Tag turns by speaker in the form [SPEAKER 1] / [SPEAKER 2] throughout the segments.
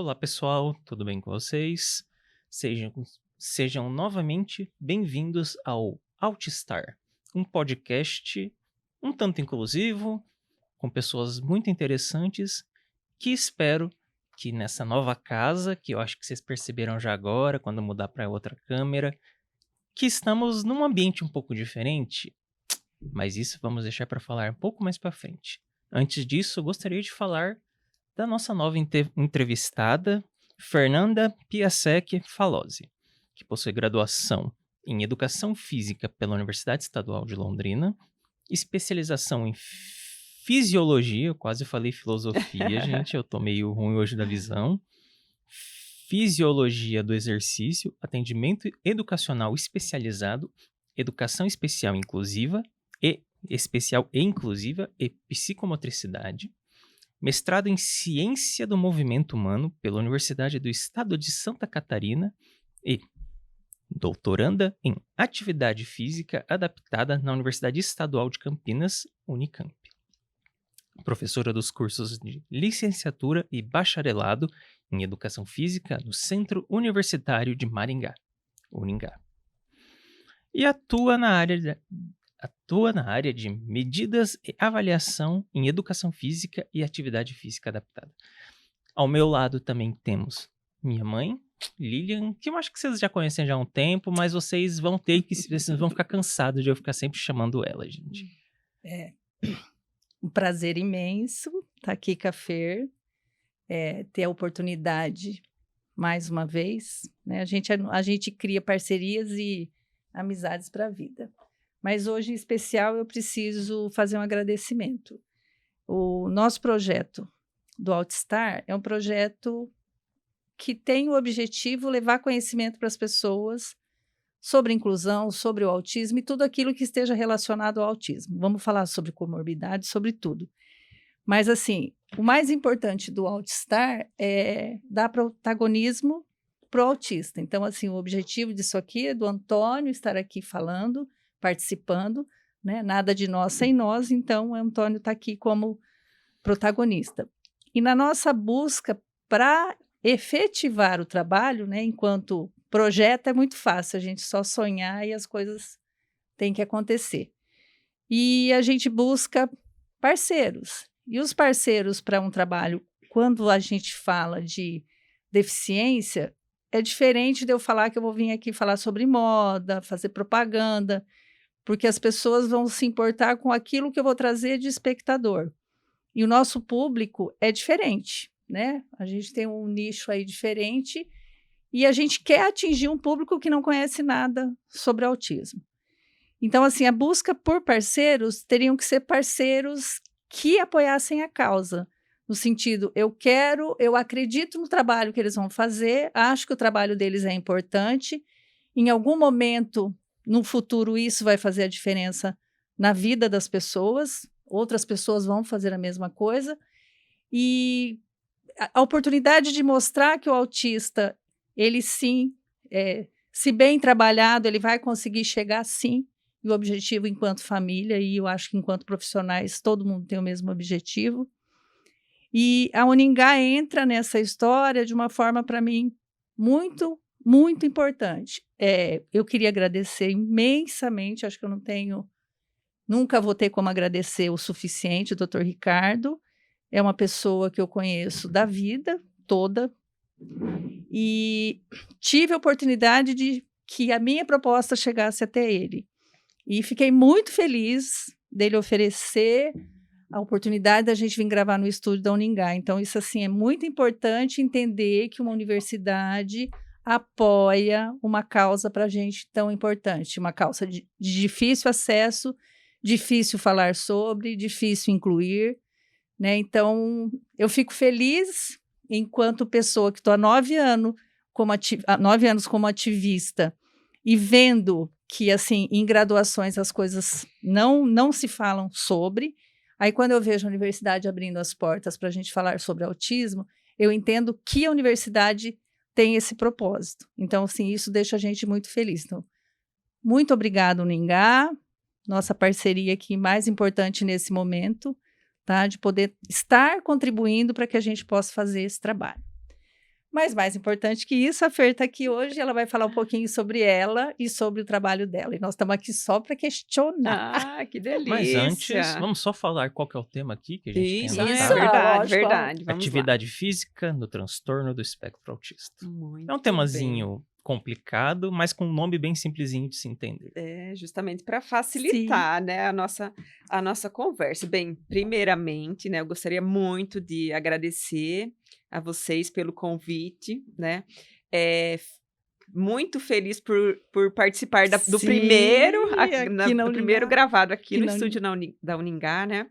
[SPEAKER 1] Olá, pessoal, tudo bem com vocês? Sejam, sejam novamente bem-vindos ao Altstar, um podcast um tanto inclusivo, com pessoas muito interessantes, que espero que nessa nova casa, que eu acho que vocês perceberam já agora, quando mudar para outra câmera, que estamos num ambiente um pouco diferente, mas isso vamos deixar para falar um pouco mais para frente. Antes disso, eu gostaria de falar da nossa nova entrevistada, Fernanda Piasek Falozzi, que possui graduação em Educação Física pela Universidade Estadual de Londrina, especialização em Fisiologia, eu quase falei filosofia, gente, eu tô meio ruim hoje da visão, Fisiologia do Exercício, Atendimento Educacional Especializado, Educação Especial Inclusiva e Especial e Inclusiva e Psicomotricidade, mestrado em Ciência do Movimento Humano pela Universidade do Estado de Santa Catarina e doutoranda em Atividade Física Adaptada na Universidade Estadual de Campinas, Unicamp. Professora dos cursos de licenciatura e bacharelado em Educação Física no Centro Universitário de Maringá, Uningá. E atua na área de medidas e avaliação em educação física e atividade física adaptada. Ao meu lado também temos minha mãe, Lilian, que eu acho que vocês já conhecem já há um tempo, mas vocês vão ficar cansados de eu ficar sempre chamando ela, gente.
[SPEAKER 2] É um prazer imenso estar aqui com a Fer, ter a oportunidade mais uma vez, né? A gente cria parcerias e amizades para a vida. Mas hoje, em especial, eu preciso fazer um agradecimento. O nosso projeto do Altstar é um projeto que tem o objetivo de levar conhecimento para as pessoas sobre inclusão, sobre o autismo e tudo aquilo que esteja relacionado ao autismo. Vamos falar sobre comorbidade, sobre tudo. Mas, assim, o mais importante do Altstar é dar protagonismo para o autista. Então, assim, o objetivo disso aqui é do Antônio estar aqui falando, participando, né? Nada de nós sem nós, então o Antônio está aqui como protagonista. E na nossa busca para efetivar o trabalho, né, enquanto projeto é muito fácil, a gente só sonhar e as coisas têm que acontecer. E a gente busca parceiros. E os parceiros para um trabalho, quando a gente fala de deficiência, é diferente de eu falar que eu vou vir aqui falar sobre moda, fazer propaganda, porque as pessoas vão se importar com aquilo que eu vou trazer de espectador. E o nosso público é diferente, né? A gente tem um nicho aí diferente e a gente quer atingir um público que não conhece nada sobre autismo. Então, assim, a busca por parceiros teriam que ser parceiros que apoiassem a causa, no sentido, eu acredito no trabalho que eles vão fazer, acho que o trabalho deles é importante, em algum momento, no futuro, isso vai fazer a diferença na vida das pessoas, outras pessoas vão fazer a mesma coisa, e a oportunidade de mostrar que o autista, ele sim, se bem trabalhado, ele vai conseguir chegar sim, e o objetivo enquanto família, e eu acho que enquanto profissionais, todo mundo tem o mesmo objetivo. E a Uningá entra nessa história de uma forma, para mim, muito, muito importante. Eu queria agradecer imensamente, acho que eu nunca vou ter como agradecer o suficiente, o Dr. Ricardo. É uma pessoa que eu conheço da vida toda, e tive a oportunidade de que a minha proposta chegasse até ele. E fiquei muito feliz dele oferecer a oportunidade da gente vir gravar no estúdio da Uningá. Então, isso assim é muito importante entender que uma universidade apoia uma causa para a gente tão importante, uma causa de difícil acesso, difícil falar sobre, difícil incluir, né? Então, eu fico feliz enquanto pessoa que estou há 9 anos como ativista e vendo que, assim, em graduações as coisas não se falam sobre. Aí, quando eu vejo a universidade abrindo as portas para a gente falar sobre autismo, eu entendo que a universidade tem esse propósito. Então, assim, isso deixa a gente muito feliz. Então, muito obrigada, Uningá, nossa parceria aqui mais importante nesse momento, tá? De poder estar contribuindo para que a gente possa fazer esse trabalho. Mas mais importante que isso, a Fer está aqui hoje, ela vai falar um pouquinho sobre ela e sobre o trabalho dela. E nós estamos aqui só para questionar.
[SPEAKER 3] Ah, que
[SPEAKER 1] Mas antes,
[SPEAKER 3] delícia!
[SPEAKER 1] vamos só falar qual que é o tema aqui que a gente tem
[SPEAKER 3] Isso,
[SPEAKER 2] Isso,
[SPEAKER 3] é
[SPEAKER 1] anotado.
[SPEAKER 3] verdade,
[SPEAKER 2] lógico.
[SPEAKER 3] verdade. Vamos lá.
[SPEAKER 1] Atividade física no transtorno do espectro autista.
[SPEAKER 3] Muito
[SPEAKER 1] É um
[SPEAKER 3] bem.
[SPEAKER 1] temazinho complicado, mas com um nome bem simplesinho de se entender.
[SPEAKER 3] É, justamente para facilitar, né, a nossa conversa. Bem, primeiramente, né, eu gostaria muito de agradecer a vocês pelo convite, né? Muito feliz por participar do
[SPEAKER 2] Sim,
[SPEAKER 3] primeiro,
[SPEAKER 2] aqui na
[SPEAKER 3] do primeiro
[SPEAKER 2] Uningá.
[SPEAKER 3] gravado aqui
[SPEAKER 2] Aqui
[SPEAKER 3] no
[SPEAKER 2] na
[SPEAKER 3] estúdio da Uningá, né?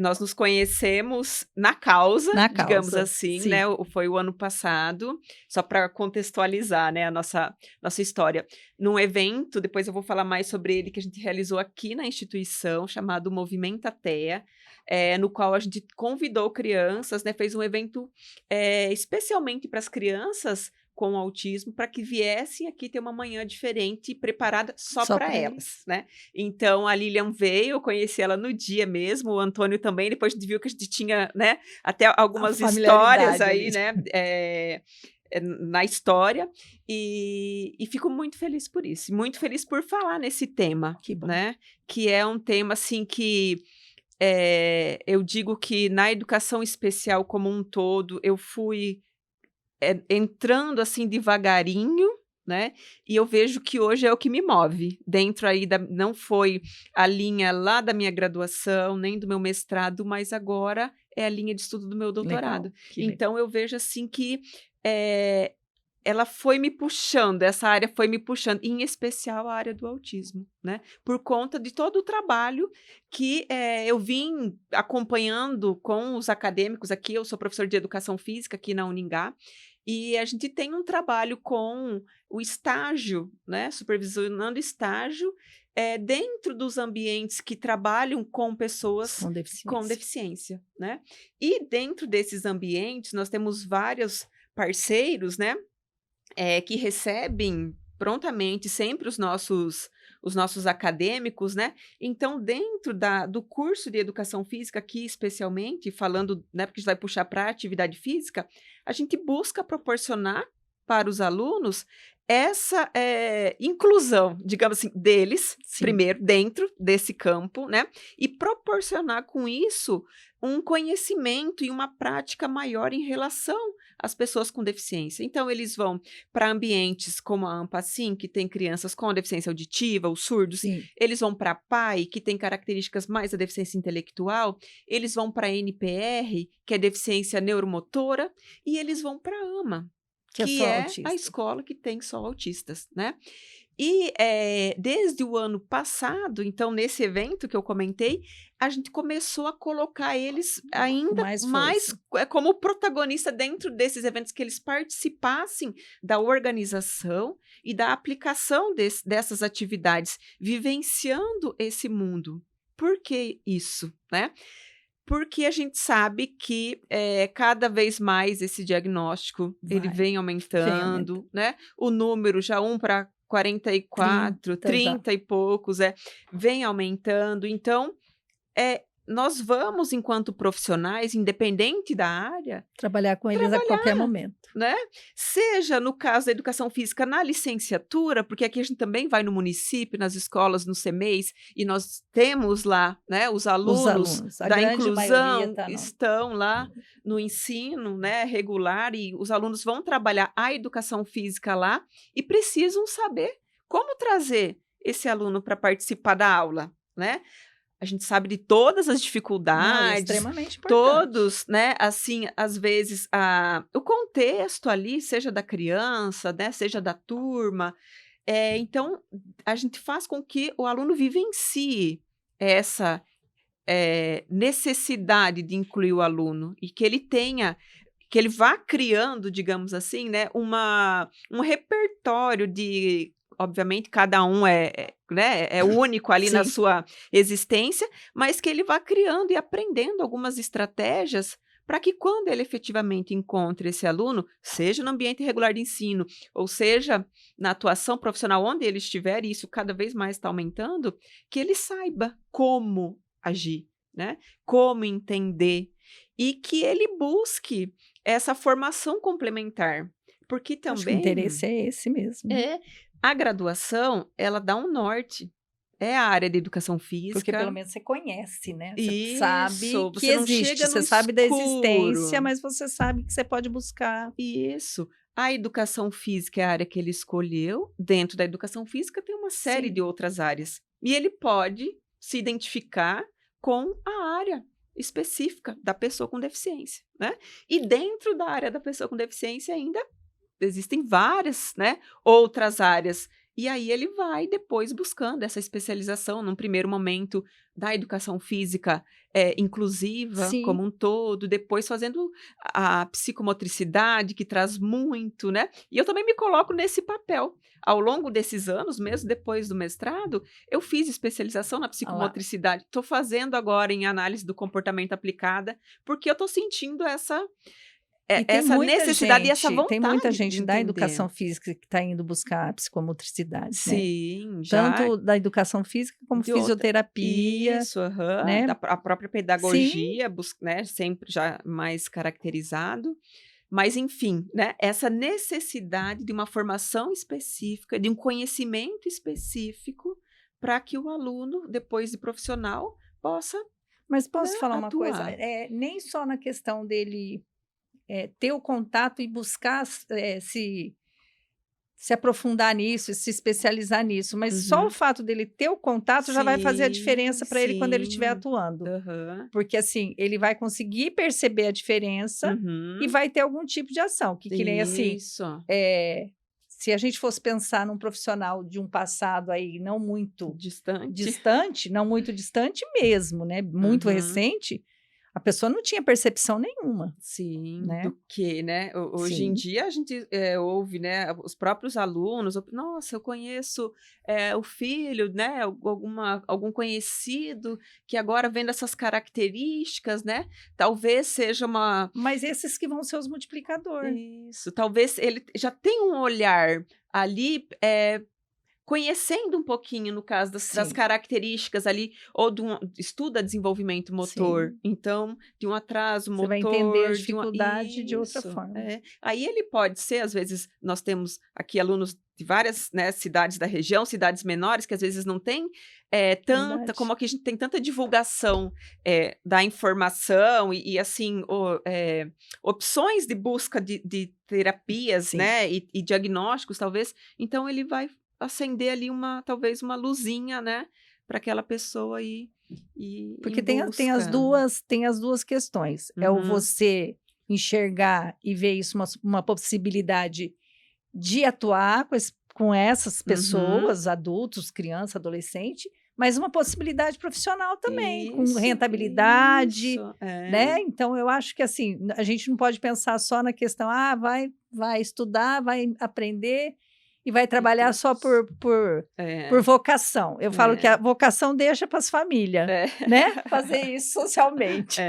[SPEAKER 3] Nós nos conhecemos na causa,
[SPEAKER 2] Na
[SPEAKER 3] digamos
[SPEAKER 2] causa,
[SPEAKER 3] assim,
[SPEAKER 2] sim.
[SPEAKER 3] né? Foi o ano passado, só para contextualizar, né, a nossa história. Num evento, depois eu vou falar mais sobre ele, que a gente realizou aqui na instituição, chamado Movimento Atea, no qual a gente convidou crianças, né? Fez um evento especialmente para as crianças com autismo, para que viessem aqui ter uma manhã diferente e preparada só
[SPEAKER 2] Só
[SPEAKER 3] para
[SPEAKER 2] pra
[SPEAKER 3] elas, né? Então, a Lilian veio, eu conheci ela no dia mesmo, o Antônio também, depois a gente viu que a gente tinha, né, até algumas histórias aí,
[SPEAKER 2] familiaridade
[SPEAKER 3] né, na história, e fico muito feliz por isso, muito feliz por falar nesse tema,
[SPEAKER 2] Que bom.
[SPEAKER 3] né, que é um tema, assim, que eu digo que na educação especial como um todo, eu fui entrando assim devagarinho, né? E eu vejo que hoje é o que me move. Dentro aí não foi a linha lá da minha graduação, nem do meu mestrado, mas agora é a linha de estudo do meu doutorado.
[SPEAKER 2] Legal, que legal.
[SPEAKER 3] Então eu vejo assim que ela foi me puxando, essa área foi me puxando, em especial a área do autismo, né? Por conta de todo o trabalho que eu vim acompanhando com os acadêmicos aqui. Eu sou professor de educação física aqui na Uningá, e a gente tem um trabalho com o estágio, né? Supervisionando estágio dentro dos ambientes que trabalham com pessoas com deficiência, né? E dentro desses ambientes, nós temos vários parceiros, né? Que recebem prontamente sempre os nossos acadêmicos, né? Então, dentro do curso de educação física aqui, especialmente, falando, né, porque a gente vai puxar para a atividade física, a gente busca proporcionar para os alunos essa inclusão, digamos assim, deles,
[SPEAKER 2] Sim.
[SPEAKER 3] primeiro, dentro desse campo, né? E proporcionar com isso um conhecimento e uma prática maior em relação às pessoas com deficiência. Então, eles vão para ambientes como a Ampacim, que tem crianças com deficiência auditiva, os surdos.
[SPEAKER 2] Sim.
[SPEAKER 3] Eles vão para a PAI, que tem características mais da deficiência intelectual. Eles vão para a NPR, que é deficiência neuromotora. E eles vão para a AMA, que
[SPEAKER 2] só
[SPEAKER 3] é
[SPEAKER 2] autista.
[SPEAKER 3] a escola que tem só autistas, né? E desde o ano passado, então, nesse evento que eu comentei, a gente começou a colocar eles ainda mais como protagonista dentro desses eventos, que eles participassem da organização e da aplicação dessas atividades, vivenciando esse mundo. Por que isso, né? Porque a gente sabe que cada vez mais esse diagnóstico ele vem aumentando, né? O número já 1 para 44, 30 e poucos, vem aumentando. Então, nós vamos, enquanto profissionais, independente da área,
[SPEAKER 2] trabalhar com eles a qualquer momento,
[SPEAKER 3] né? Seja no caso da educação física na licenciatura, porque aqui a gente também vai no município, nas escolas, no CEMEIS, e nós temos lá, né, os alunos da inclusão estão lá no ensino, né, regular, e os alunos vão trabalhar a educação física lá e precisam saber como trazer esse aluno para participar da aula, né? A gente sabe de todas as dificuldades,
[SPEAKER 2] extremamente importante.
[SPEAKER 3] Todos, né, assim, às vezes, o contexto ali, seja da criança, né, seja da turma, então, a gente faz com que o aluno vivencie essa necessidade de incluir o aluno e que ele vá criando, digamos assim, né, um repertório de... Obviamente, cada um é único ali na sua existência, mas que ele vá criando e aprendendo algumas estratégias para que, quando ele efetivamente encontre esse aluno, seja no ambiente regular de ensino, ou seja na atuação profissional onde ele estiver, e isso cada vez mais está aumentando, que ele saiba como agir, né? Como entender, e que ele busque essa formação complementar. Porque
[SPEAKER 2] Acho que o
[SPEAKER 3] também
[SPEAKER 2] interesse é esse mesmo.
[SPEAKER 3] a graduação, ela dá um norte. É a área de educação
[SPEAKER 2] Porque
[SPEAKER 3] física.
[SPEAKER 2] pelo menos você conhece, né? Você sabe
[SPEAKER 3] Isso,
[SPEAKER 2] que
[SPEAKER 3] você não
[SPEAKER 2] existe,
[SPEAKER 3] chega
[SPEAKER 2] você
[SPEAKER 3] no
[SPEAKER 2] sabe da existência,
[SPEAKER 3] escuro.
[SPEAKER 2] mas você sabe que você pode buscar.
[SPEAKER 3] Isso. A educação física é a área que ele escolheu. Dentro da educação física tem uma série
[SPEAKER 2] Sim.
[SPEAKER 3] de outras áreas. E ele pode se identificar com a área específica da pessoa com deficiência, né? E dentro da área da pessoa com deficiência ainda existem várias, né, outras áreas. E aí ele vai depois buscando essa especialização, num primeiro momento, da educação física inclusiva como
[SPEAKER 2] Sim.
[SPEAKER 3] um todo, depois fazendo a psicomotricidade, que traz muito, né? E eu também me coloco nesse papel. Ao longo desses anos, mesmo depois do mestrado, eu fiz especialização na
[SPEAKER 2] Olha lá.
[SPEAKER 3] psicomotricidade. Estou fazendo agora em análise do comportamento aplicada, porque eu estou sentindo essa
[SPEAKER 2] E tem
[SPEAKER 3] essa
[SPEAKER 2] muita
[SPEAKER 3] necessidade e essa
[SPEAKER 2] gente, tem muita
[SPEAKER 3] vontade de
[SPEAKER 2] gente da
[SPEAKER 3] entender.
[SPEAKER 2] educação física que está indo buscar a psicomotricidade, né?
[SPEAKER 3] Sim, já
[SPEAKER 2] Tanto da educação física como
[SPEAKER 3] de outra.
[SPEAKER 2] fisioterapia,
[SPEAKER 3] Isso, aham,
[SPEAKER 2] né?
[SPEAKER 3] a própria
[SPEAKER 2] Sim,
[SPEAKER 3] pedagogia, né, sempre já mais caracterizado. Mas, enfim, né, essa necessidade de uma formação específica, de um conhecimento específico, para que o aluno, depois de profissional, possa,
[SPEAKER 2] mas
[SPEAKER 3] né,
[SPEAKER 2] posso falar uma coisa?
[SPEAKER 3] atuar.
[SPEAKER 2] Nem só na questão dele ter o contato e buscar se aprofundar nisso, e se especializar nisso, mas só o
[SPEAKER 3] Uhum.
[SPEAKER 2] fato dele ter o contato já vai fazer a
[SPEAKER 3] Sim,
[SPEAKER 2] diferença para ele quando ele estiver
[SPEAKER 3] sim.
[SPEAKER 2] atuando.
[SPEAKER 3] Aham.
[SPEAKER 2] Porque assim, ele vai conseguir perceber a diferença e
[SPEAKER 3] Uhum.
[SPEAKER 2] vai ter algum tipo de ação. Que nem assim,
[SPEAKER 3] Isso.
[SPEAKER 2] se a gente fosse pensar num profissional de um passado aí não muito
[SPEAKER 3] Distante.
[SPEAKER 2] distante, não muito distante mesmo, né? Muito
[SPEAKER 3] Uhum.
[SPEAKER 2] recente, a pessoa não tinha percepção nenhuma,
[SPEAKER 3] Sim,
[SPEAKER 2] né?
[SPEAKER 3] do que, né? Hoje em
[SPEAKER 2] Sim.
[SPEAKER 3] dia a gente ouve, né? Os próprios alunos, nossa, eu conheço o filho, né? Algum conhecido que agora vendo essas características, né? Talvez seja uma.
[SPEAKER 2] Mas esses que vão ser os multiplicadores.
[SPEAKER 3] Isso, talvez ele já tenha um olhar ali. Conhecendo um pouquinho, no caso das
[SPEAKER 2] Sim,
[SPEAKER 3] características ali, ou estuda desenvolvimento motor,
[SPEAKER 2] sim.
[SPEAKER 3] então, de um atraso
[SPEAKER 2] Você vai entender a
[SPEAKER 3] motor,
[SPEAKER 2] dificuldade de outra
[SPEAKER 3] Isso,
[SPEAKER 2] forma.
[SPEAKER 3] Aí ele pode ser, às vezes, nós temos aqui alunos de várias, né, cidades da região, cidades menores, que às vezes não tem tanta,
[SPEAKER 2] Verdade.
[SPEAKER 3] como aqui a gente tem tanta divulgação da informação e assim, opções de busca de terapias,
[SPEAKER 2] Sim.
[SPEAKER 3] né, e diagnósticos, talvez, então ele vai acender ali talvez uma luzinha, né, para aquela pessoa ir
[SPEAKER 2] Porque
[SPEAKER 3] em
[SPEAKER 2] tem as duas questões. É o
[SPEAKER 3] Uhum.
[SPEAKER 2] você enxergar e ver isso uma possibilidade de atuar com essas pessoas, adultos, criança, adolescente, mas uma possibilidade profissional também, com
[SPEAKER 3] Isso,
[SPEAKER 2] rentabilidade,
[SPEAKER 3] isso,
[SPEAKER 2] né? Então, eu acho que assim, a gente não pode pensar só na questão, vai estudar, vai aprender e vai trabalhar só por vocação. Eu falo que a vocação deixa para as famílias, né? Fazer isso socialmente.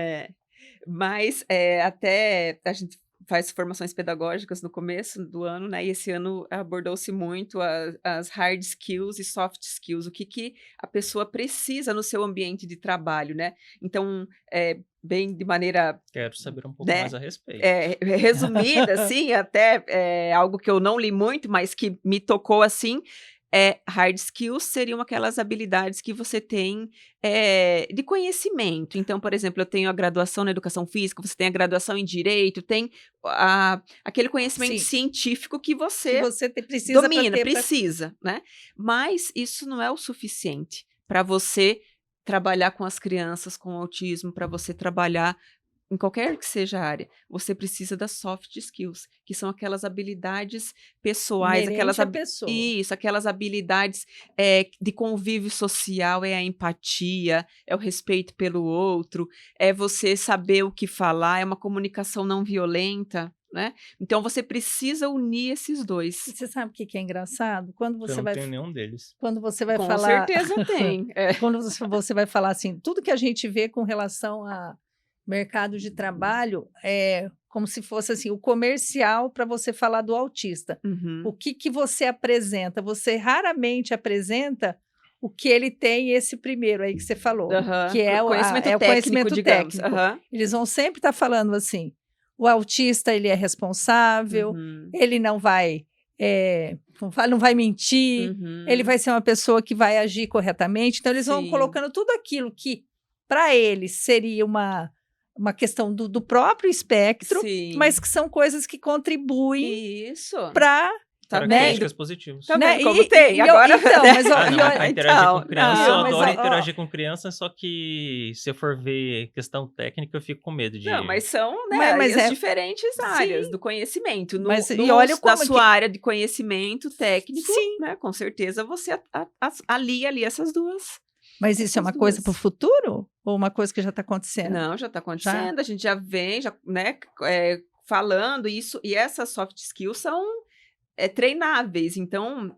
[SPEAKER 3] Mas até a gente faz formações pedagógicas no começo do ano, né? E esse ano abordou-se muito as hard skills e soft skills, o que a pessoa precisa no seu ambiente de trabalho, né? Então, bem de maneira...
[SPEAKER 1] Quero saber um pouco mais a respeito.
[SPEAKER 3] Resumida, assim, até algo que eu não li muito, mas que me tocou assim, hard skills seriam aquelas habilidades que você tem de conhecimento. Então, por exemplo, eu tenho a graduação na educação física, você tem a graduação em direito, tem aquele conhecimento
[SPEAKER 2] Sim.
[SPEAKER 3] científico que
[SPEAKER 2] Que
[SPEAKER 3] você
[SPEAKER 2] você precisa
[SPEAKER 3] domina,
[SPEAKER 2] pra
[SPEAKER 3] precisa, né? Mas isso não é o suficiente para você trabalhar com as crianças com autismo, para você trabalhar em qualquer que seja a área. Você precisa das soft skills, que são aquelas habilidades pessoais,
[SPEAKER 2] inerente à pessoa.
[SPEAKER 3] Isso, aquelas habilidades de convívio social, é a empatia, é o respeito pelo outro, é você saber o que falar, é uma comunicação não violenta, né? Então você precisa unir esses dois.
[SPEAKER 2] E você sabe o que é engraçado? Quando você
[SPEAKER 1] Eu não
[SPEAKER 2] vai
[SPEAKER 1] tenho nenhum deles.
[SPEAKER 2] Quando você vai
[SPEAKER 3] Com
[SPEAKER 2] falar,
[SPEAKER 3] certeza tem.
[SPEAKER 2] quando você vai falar assim, tudo que a gente vê com relação a mercado de trabalho é como se fosse assim, o comercial para você falar do autista.
[SPEAKER 3] Uhum.
[SPEAKER 2] O que você apresenta? Você raramente apresenta o que ele tem, esse primeiro aí que você falou, que é o conhecimento
[SPEAKER 3] digamos.
[SPEAKER 2] técnico. Eles vão sempre estar falando assim, o autista ele é responsável,
[SPEAKER 3] Uhum.
[SPEAKER 2] ele não vai, não vai mentir,
[SPEAKER 3] Uhum.
[SPEAKER 2] ele vai ser uma pessoa que vai agir corretamente. Então, eles vão
[SPEAKER 3] Sim.
[SPEAKER 2] colocando tudo aquilo que, para eles, seria uma questão do próprio espectro,
[SPEAKER 3] Sim.
[SPEAKER 2] mas que são coisas que contribuem
[SPEAKER 3] Isso.
[SPEAKER 2] para... Né?
[SPEAKER 1] Características positivas.
[SPEAKER 3] Tá
[SPEAKER 2] Né?
[SPEAKER 3] vendo como tem? Agora...
[SPEAKER 2] Então, mas...
[SPEAKER 1] Ah, não,
[SPEAKER 2] olha,
[SPEAKER 1] a interagir com criança, eu
[SPEAKER 2] não, mas,
[SPEAKER 1] adoro
[SPEAKER 2] ó,
[SPEAKER 1] interagir com criança, só que se eu for ver questão técnica, eu fico com medo de...
[SPEAKER 3] Não, mas são, né,
[SPEAKER 2] Mas
[SPEAKER 3] as
[SPEAKER 2] é-
[SPEAKER 3] diferentes áreas do conhecimento.
[SPEAKER 2] Mas, e olha
[SPEAKER 3] na
[SPEAKER 2] como
[SPEAKER 3] sua
[SPEAKER 2] que-
[SPEAKER 3] área de conhecimento técnico,
[SPEAKER 2] Sim.
[SPEAKER 3] né, com certeza você alia ali essas duas.
[SPEAKER 2] Mas isso é uma
[SPEAKER 3] Essas
[SPEAKER 2] coisa
[SPEAKER 3] duas.
[SPEAKER 2] para o futuro? Ou uma coisa que já está acontecendo?
[SPEAKER 3] Não, já está acontecendo, a gente já vem, né, falando isso, e essas soft skills são treináveis, então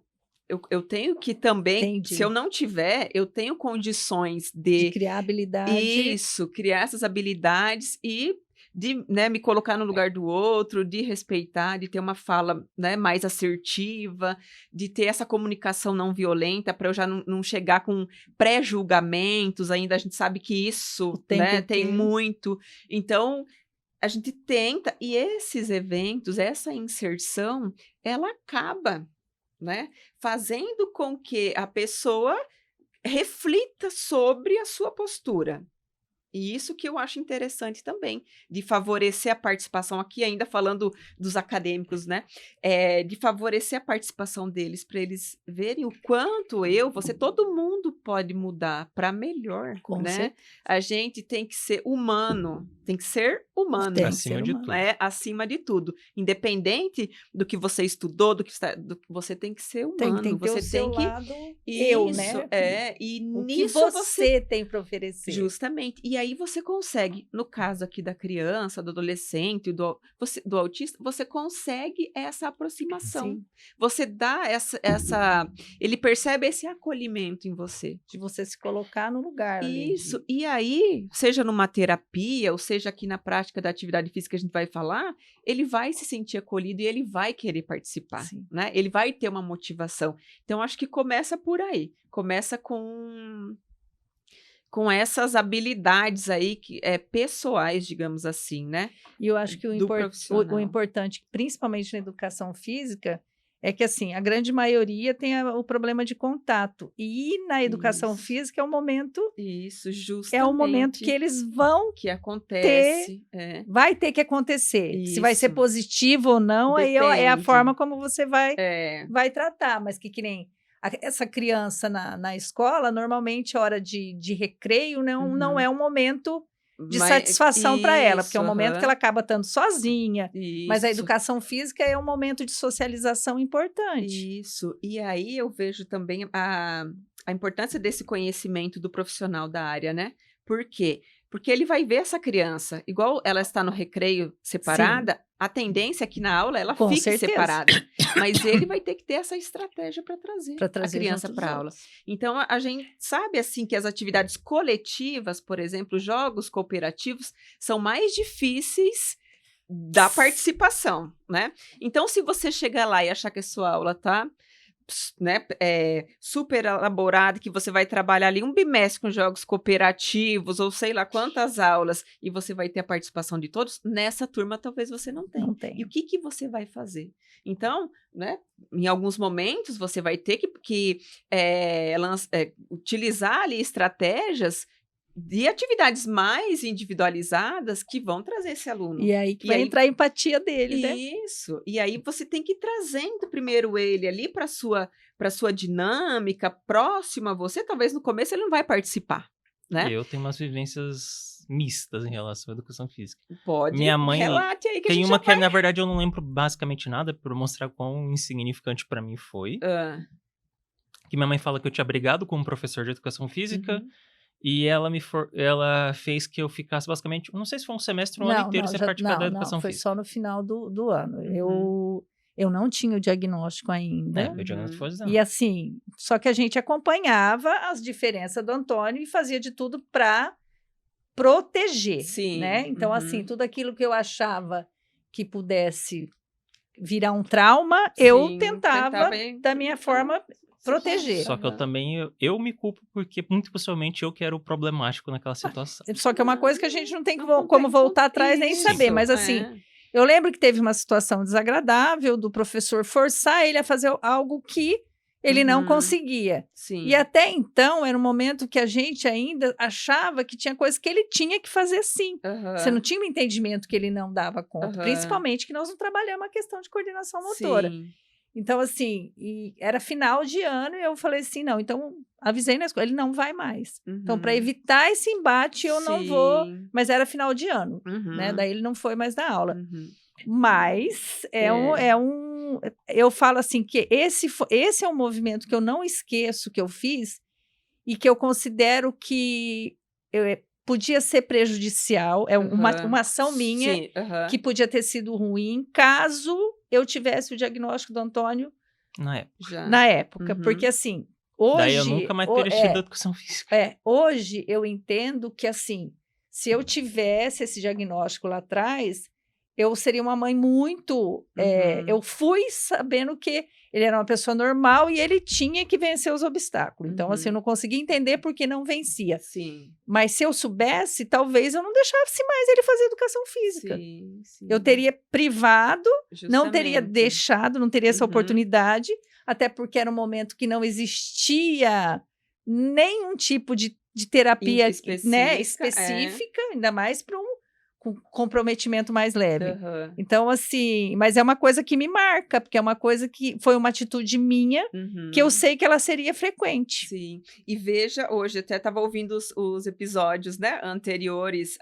[SPEAKER 3] eu tenho que também,
[SPEAKER 2] Entendi.
[SPEAKER 3] se eu não tiver, eu tenho condições
[SPEAKER 2] De criar habilidade.
[SPEAKER 3] Isso, criar essas habilidades e de, né, me colocar no lugar do outro, de respeitar, de ter uma fala, né, mais assertiva, de ter essa comunicação não violenta, para eu já não chegar com pré-julgamentos. Ainda a gente sabe que isso,
[SPEAKER 2] O tempo
[SPEAKER 3] né, tem
[SPEAKER 2] inteiro.
[SPEAKER 3] muito. Então, a gente tenta, e esses eventos, essa inserção, ela acaba, né, fazendo com que a pessoa reflita sobre a sua postura. E isso que eu acho interessante também, de favorecer a participação aqui, ainda falando dos acadêmicos, né? De favorecer a participação deles, para eles verem o quanto todo mundo pode mudar para melhor,
[SPEAKER 2] Com
[SPEAKER 3] né?
[SPEAKER 2] certeza.
[SPEAKER 3] A gente tem que ser humano, tem que ser humano.
[SPEAKER 2] Tem que
[SPEAKER 1] Acima
[SPEAKER 2] ser
[SPEAKER 1] de
[SPEAKER 2] humano.
[SPEAKER 1] tudo.
[SPEAKER 3] Acima de tudo. Independente do que você estudou, do que você tem que ser humano.
[SPEAKER 2] Tem que ter
[SPEAKER 3] você
[SPEAKER 2] o seu
[SPEAKER 3] tem que
[SPEAKER 2] lado eu,
[SPEAKER 3] isso,
[SPEAKER 2] né?
[SPEAKER 3] e
[SPEAKER 2] O que
[SPEAKER 3] nisso
[SPEAKER 2] você tem para oferecer.
[SPEAKER 3] Justamente. E aí você consegue, no caso aqui da criança, do adolescente, do autista, você consegue essa aproximação.
[SPEAKER 2] Sim.
[SPEAKER 3] Você dá ele percebe esse acolhimento em você.
[SPEAKER 2] De você se colocar no lugar ali.
[SPEAKER 3] Isso. E aí, seja numa terapia, ou seja aqui na prática da atividade física que a gente vai falar, ele vai se sentir acolhido e ele vai querer participar,
[SPEAKER 2] Sim.
[SPEAKER 3] né? Ele vai ter uma motivação. Então, acho que começa por aí. Começa com essas habilidades aí pessoais, digamos assim, né?
[SPEAKER 2] E eu acho que
[SPEAKER 3] Do profissional.
[SPEAKER 2] o importante, principalmente na educação física, é que assim, a grande maioria tem o problema de contato. E na educação
[SPEAKER 3] Isso.
[SPEAKER 2] física é o momento,
[SPEAKER 3] Isso, justamente.
[SPEAKER 2] é o momento que eles vão
[SPEAKER 3] que acontece.
[SPEAKER 2] vai ter que acontecer. Se vai ser
[SPEAKER 3] Isso.
[SPEAKER 2] positivo ou não, aí é a
[SPEAKER 3] Depende.
[SPEAKER 2] forma como você vai tratar. Mas que nem essa criança na escola, normalmente, hora de recreio, não é um momento de satisfação para ela, porque é um momento que ela acaba estando sozinha. Mas a educação física é um momento de socialização importante.
[SPEAKER 3] Isso. E aí eu vejo também a importância desse conhecimento do profissional da área, né? Por quê? Porque ele vai ver essa criança, igual ela está no recreio separada, a tendência é que na aula ela
[SPEAKER 2] Com
[SPEAKER 3] fique
[SPEAKER 2] certeza.
[SPEAKER 3] separada. Mas ele vai ter que ter essa estratégia para trazer a criança
[SPEAKER 2] junto
[SPEAKER 3] para
[SPEAKER 2] dos
[SPEAKER 3] aula.
[SPEAKER 2] outros.
[SPEAKER 3] Então, a gente sabe, assim, que as atividades coletivas, por exemplo, jogos cooperativos, são mais difíceis da participação, né? Então, se você chegar lá e achar que a sua aula tá, né, super elaborada, que você vai trabalhar ali um bimestre com jogos cooperativos, ou sei lá quantas aulas, e você vai ter a participação de todos, nessa turma talvez você não tenha.
[SPEAKER 2] Não tem.
[SPEAKER 3] E o que você vai fazer? Então, né, em alguns momentos você vai ter que utilizar ali estratégias de atividades mais individualizadas que vão trazer esse aluno.
[SPEAKER 2] E aí que vai entrar a empatia dele, né?
[SPEAKER 3] Isso. E aí você tem que ir trazendo primeiro ele ali para sua dinâmica, próximo a você. Talvez no começo ele não vai participar, né?
[SPEAKER 1] Eu tenho umas vivências mistas em relação à educação física.
[SPEAKER 3] Pode.
[SPEAKER 1] Minha mãe
[SPEAKER 3] relate aí que a
[SPEAKER 1] tem
[SPEAKER 3] gente
[SPEAKER 1] uma
[SPEAKER 3] já
[SPEAKER 1] que, na verdade, eu não lembro basicamente nada, para mostrar quão insignificante para mim foi. Que minha mãe fala que eu tinha brigado com um professor de educação física.
[SPEAKER 3] Uhum.
[SPEAKER 1] E ela fez que eu ficasse basicamente, não sei se foi um semestre ou um ano inteiro sem participar da educação
[SPEAKER 2] foi
[SPEAKER 1] física.
[SPEAKER 2] só no final do ano. Eu não tinha o diagnóstico ainda.
[SPEAKER 1] Meu diagnóstico foi
[SPEAKER 2] E assim, só que a gente acompanhava as diferenças do Antônio e fazia de tudo para proteger,
[SPEAKER 3] Sim.
[SPEAKER 2] né? Então, assim, tudo aquilo que eu achava que pudesse virar um trauma, eu tentava da minha forma proteger.
[SPEAKER 1] Só que eu também, eu me culpo porque muito possivelmente eu que era o problemático naquela situação.
[SPEAKER 2] Só que é uma coisa que a gente não tem como voltar atrás nem saber, mas assim, Eu lembro que teve uma situação desagradável do professor forçar ele a fazer algo que ele não conseguia.
[SPEAKER 3] Sim.
[SPEAKER 2] E até então era um momento que a gente ainda achava que tinha coisa que ele tinha que fazer sim. Você não tinha um entendimento que ele não dava conta. Principalmente que nós não trabalhamos a questão de coordenação motora.
[SPEAKER 3] Sim.
[SPEAKER 2] Então, assim, e era final de ano e eu falei assim, não, então avisei na escola, ele não vai mais. Então, para evitar esse embate, eu não vou, mas era final de ano, né? Daí ele não foi mais dar aula. Mas eu falo assim que esse é um movimento que eu não esqueço que eu fiz e que eu considero que podia ser prejudicial, uma ação minha
[SPEAKER 3] Sim.
[SPEAKER 2] que podia ter sido ruim caso eu tivesse o diagnóstico do Antônio na época. Porque assim, hoje...
[SPEAKER 1] Daí eu nunca mais teria tido educação física.
[SPEAKER 2] Hoje eu entendo que assim, se eu tivesse esse diagnóstico lá atrás, eu seria uma mãe muito... eu fui sabendo que ele era uma pessoa normal e ele tinha que vencer os obstáculos. Então, assim, eu não conseguia entender por que não vencia.
[SPEAKER 3] Sim.
[SPEAKER 2] Mas se eu soubesse, talvez eu não deixasse mais ele fazer educação física.
[SPEAKER 3] Sim.
[SPEAKER 2] Eu teria privado, não teria
[SPEAKER 3] Justamente.
[SPEAKER 2] deixado, não teria essa oportunidade, até porque era um momento que não existia nenhum tipo de terapia específica, ainda mais para um comprometimento mais leve. Então, assim, mas é uma coisa que me marca, porque é uma coisa que foi uma atitude minha, que eu sei que ela seria frequente.
[SPEAKER 3] Sim, e veja, hoje até estava ouvindo os episódios, né, anteriores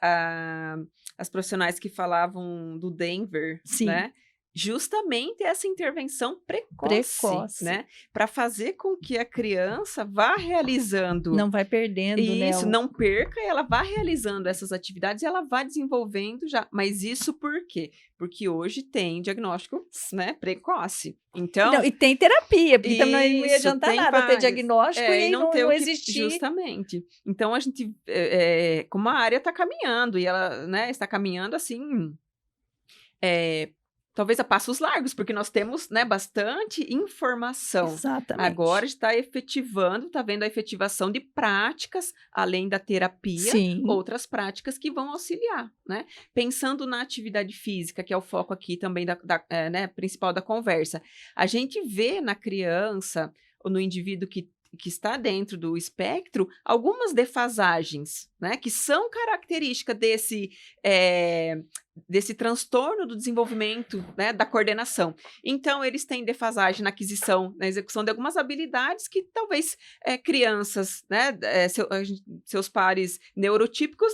[SPEAKER 3] às profissionais que falavam do Denver, né? Justamente essa intervenção precoce. Né? Para fazer com que a criança vá realizando...
[SPEAKER 2] Não vai perdendo, né?
[SPEAKER 3] Isso, não perca, ela vá realizando essas atividades e ela vai desenvolvendo já. Mas isso por quê? Porque hoje tem diagnóstico, né, precoce. Então...
[SPEAKER 2] Não, e tem terapia, porque também não ia adiantar nada ter diagnóstico e
[SPEAKER 3] não
[SPEAKER 2] existir.
[SPEAKER 3] Justamente. Então, a gente, como a área está caminhando, e ela, né, está caminhando assim... talvez a passos largos, porque nós temos, né, bastante informação.
[SPEAKER 2] Exatamente.
[SPEAKER 3] Agora está efetivando, está vendo a efetivação de práticas, além da terapia, outras práticas que vão auxiliar, né? Pensando na atividade física, que é o foco aqui também né, principal da conversa. A gente vê na criança, ou no indivíduo que está dentro do espectro, algumas defasagens, né, que são características desse transtorno do desenvolvimento, né, da coordenação. Então, eles têm defasagem na aquisição, na execução de algumas habilidades que talvez crianças, né, seus pares neurotípicos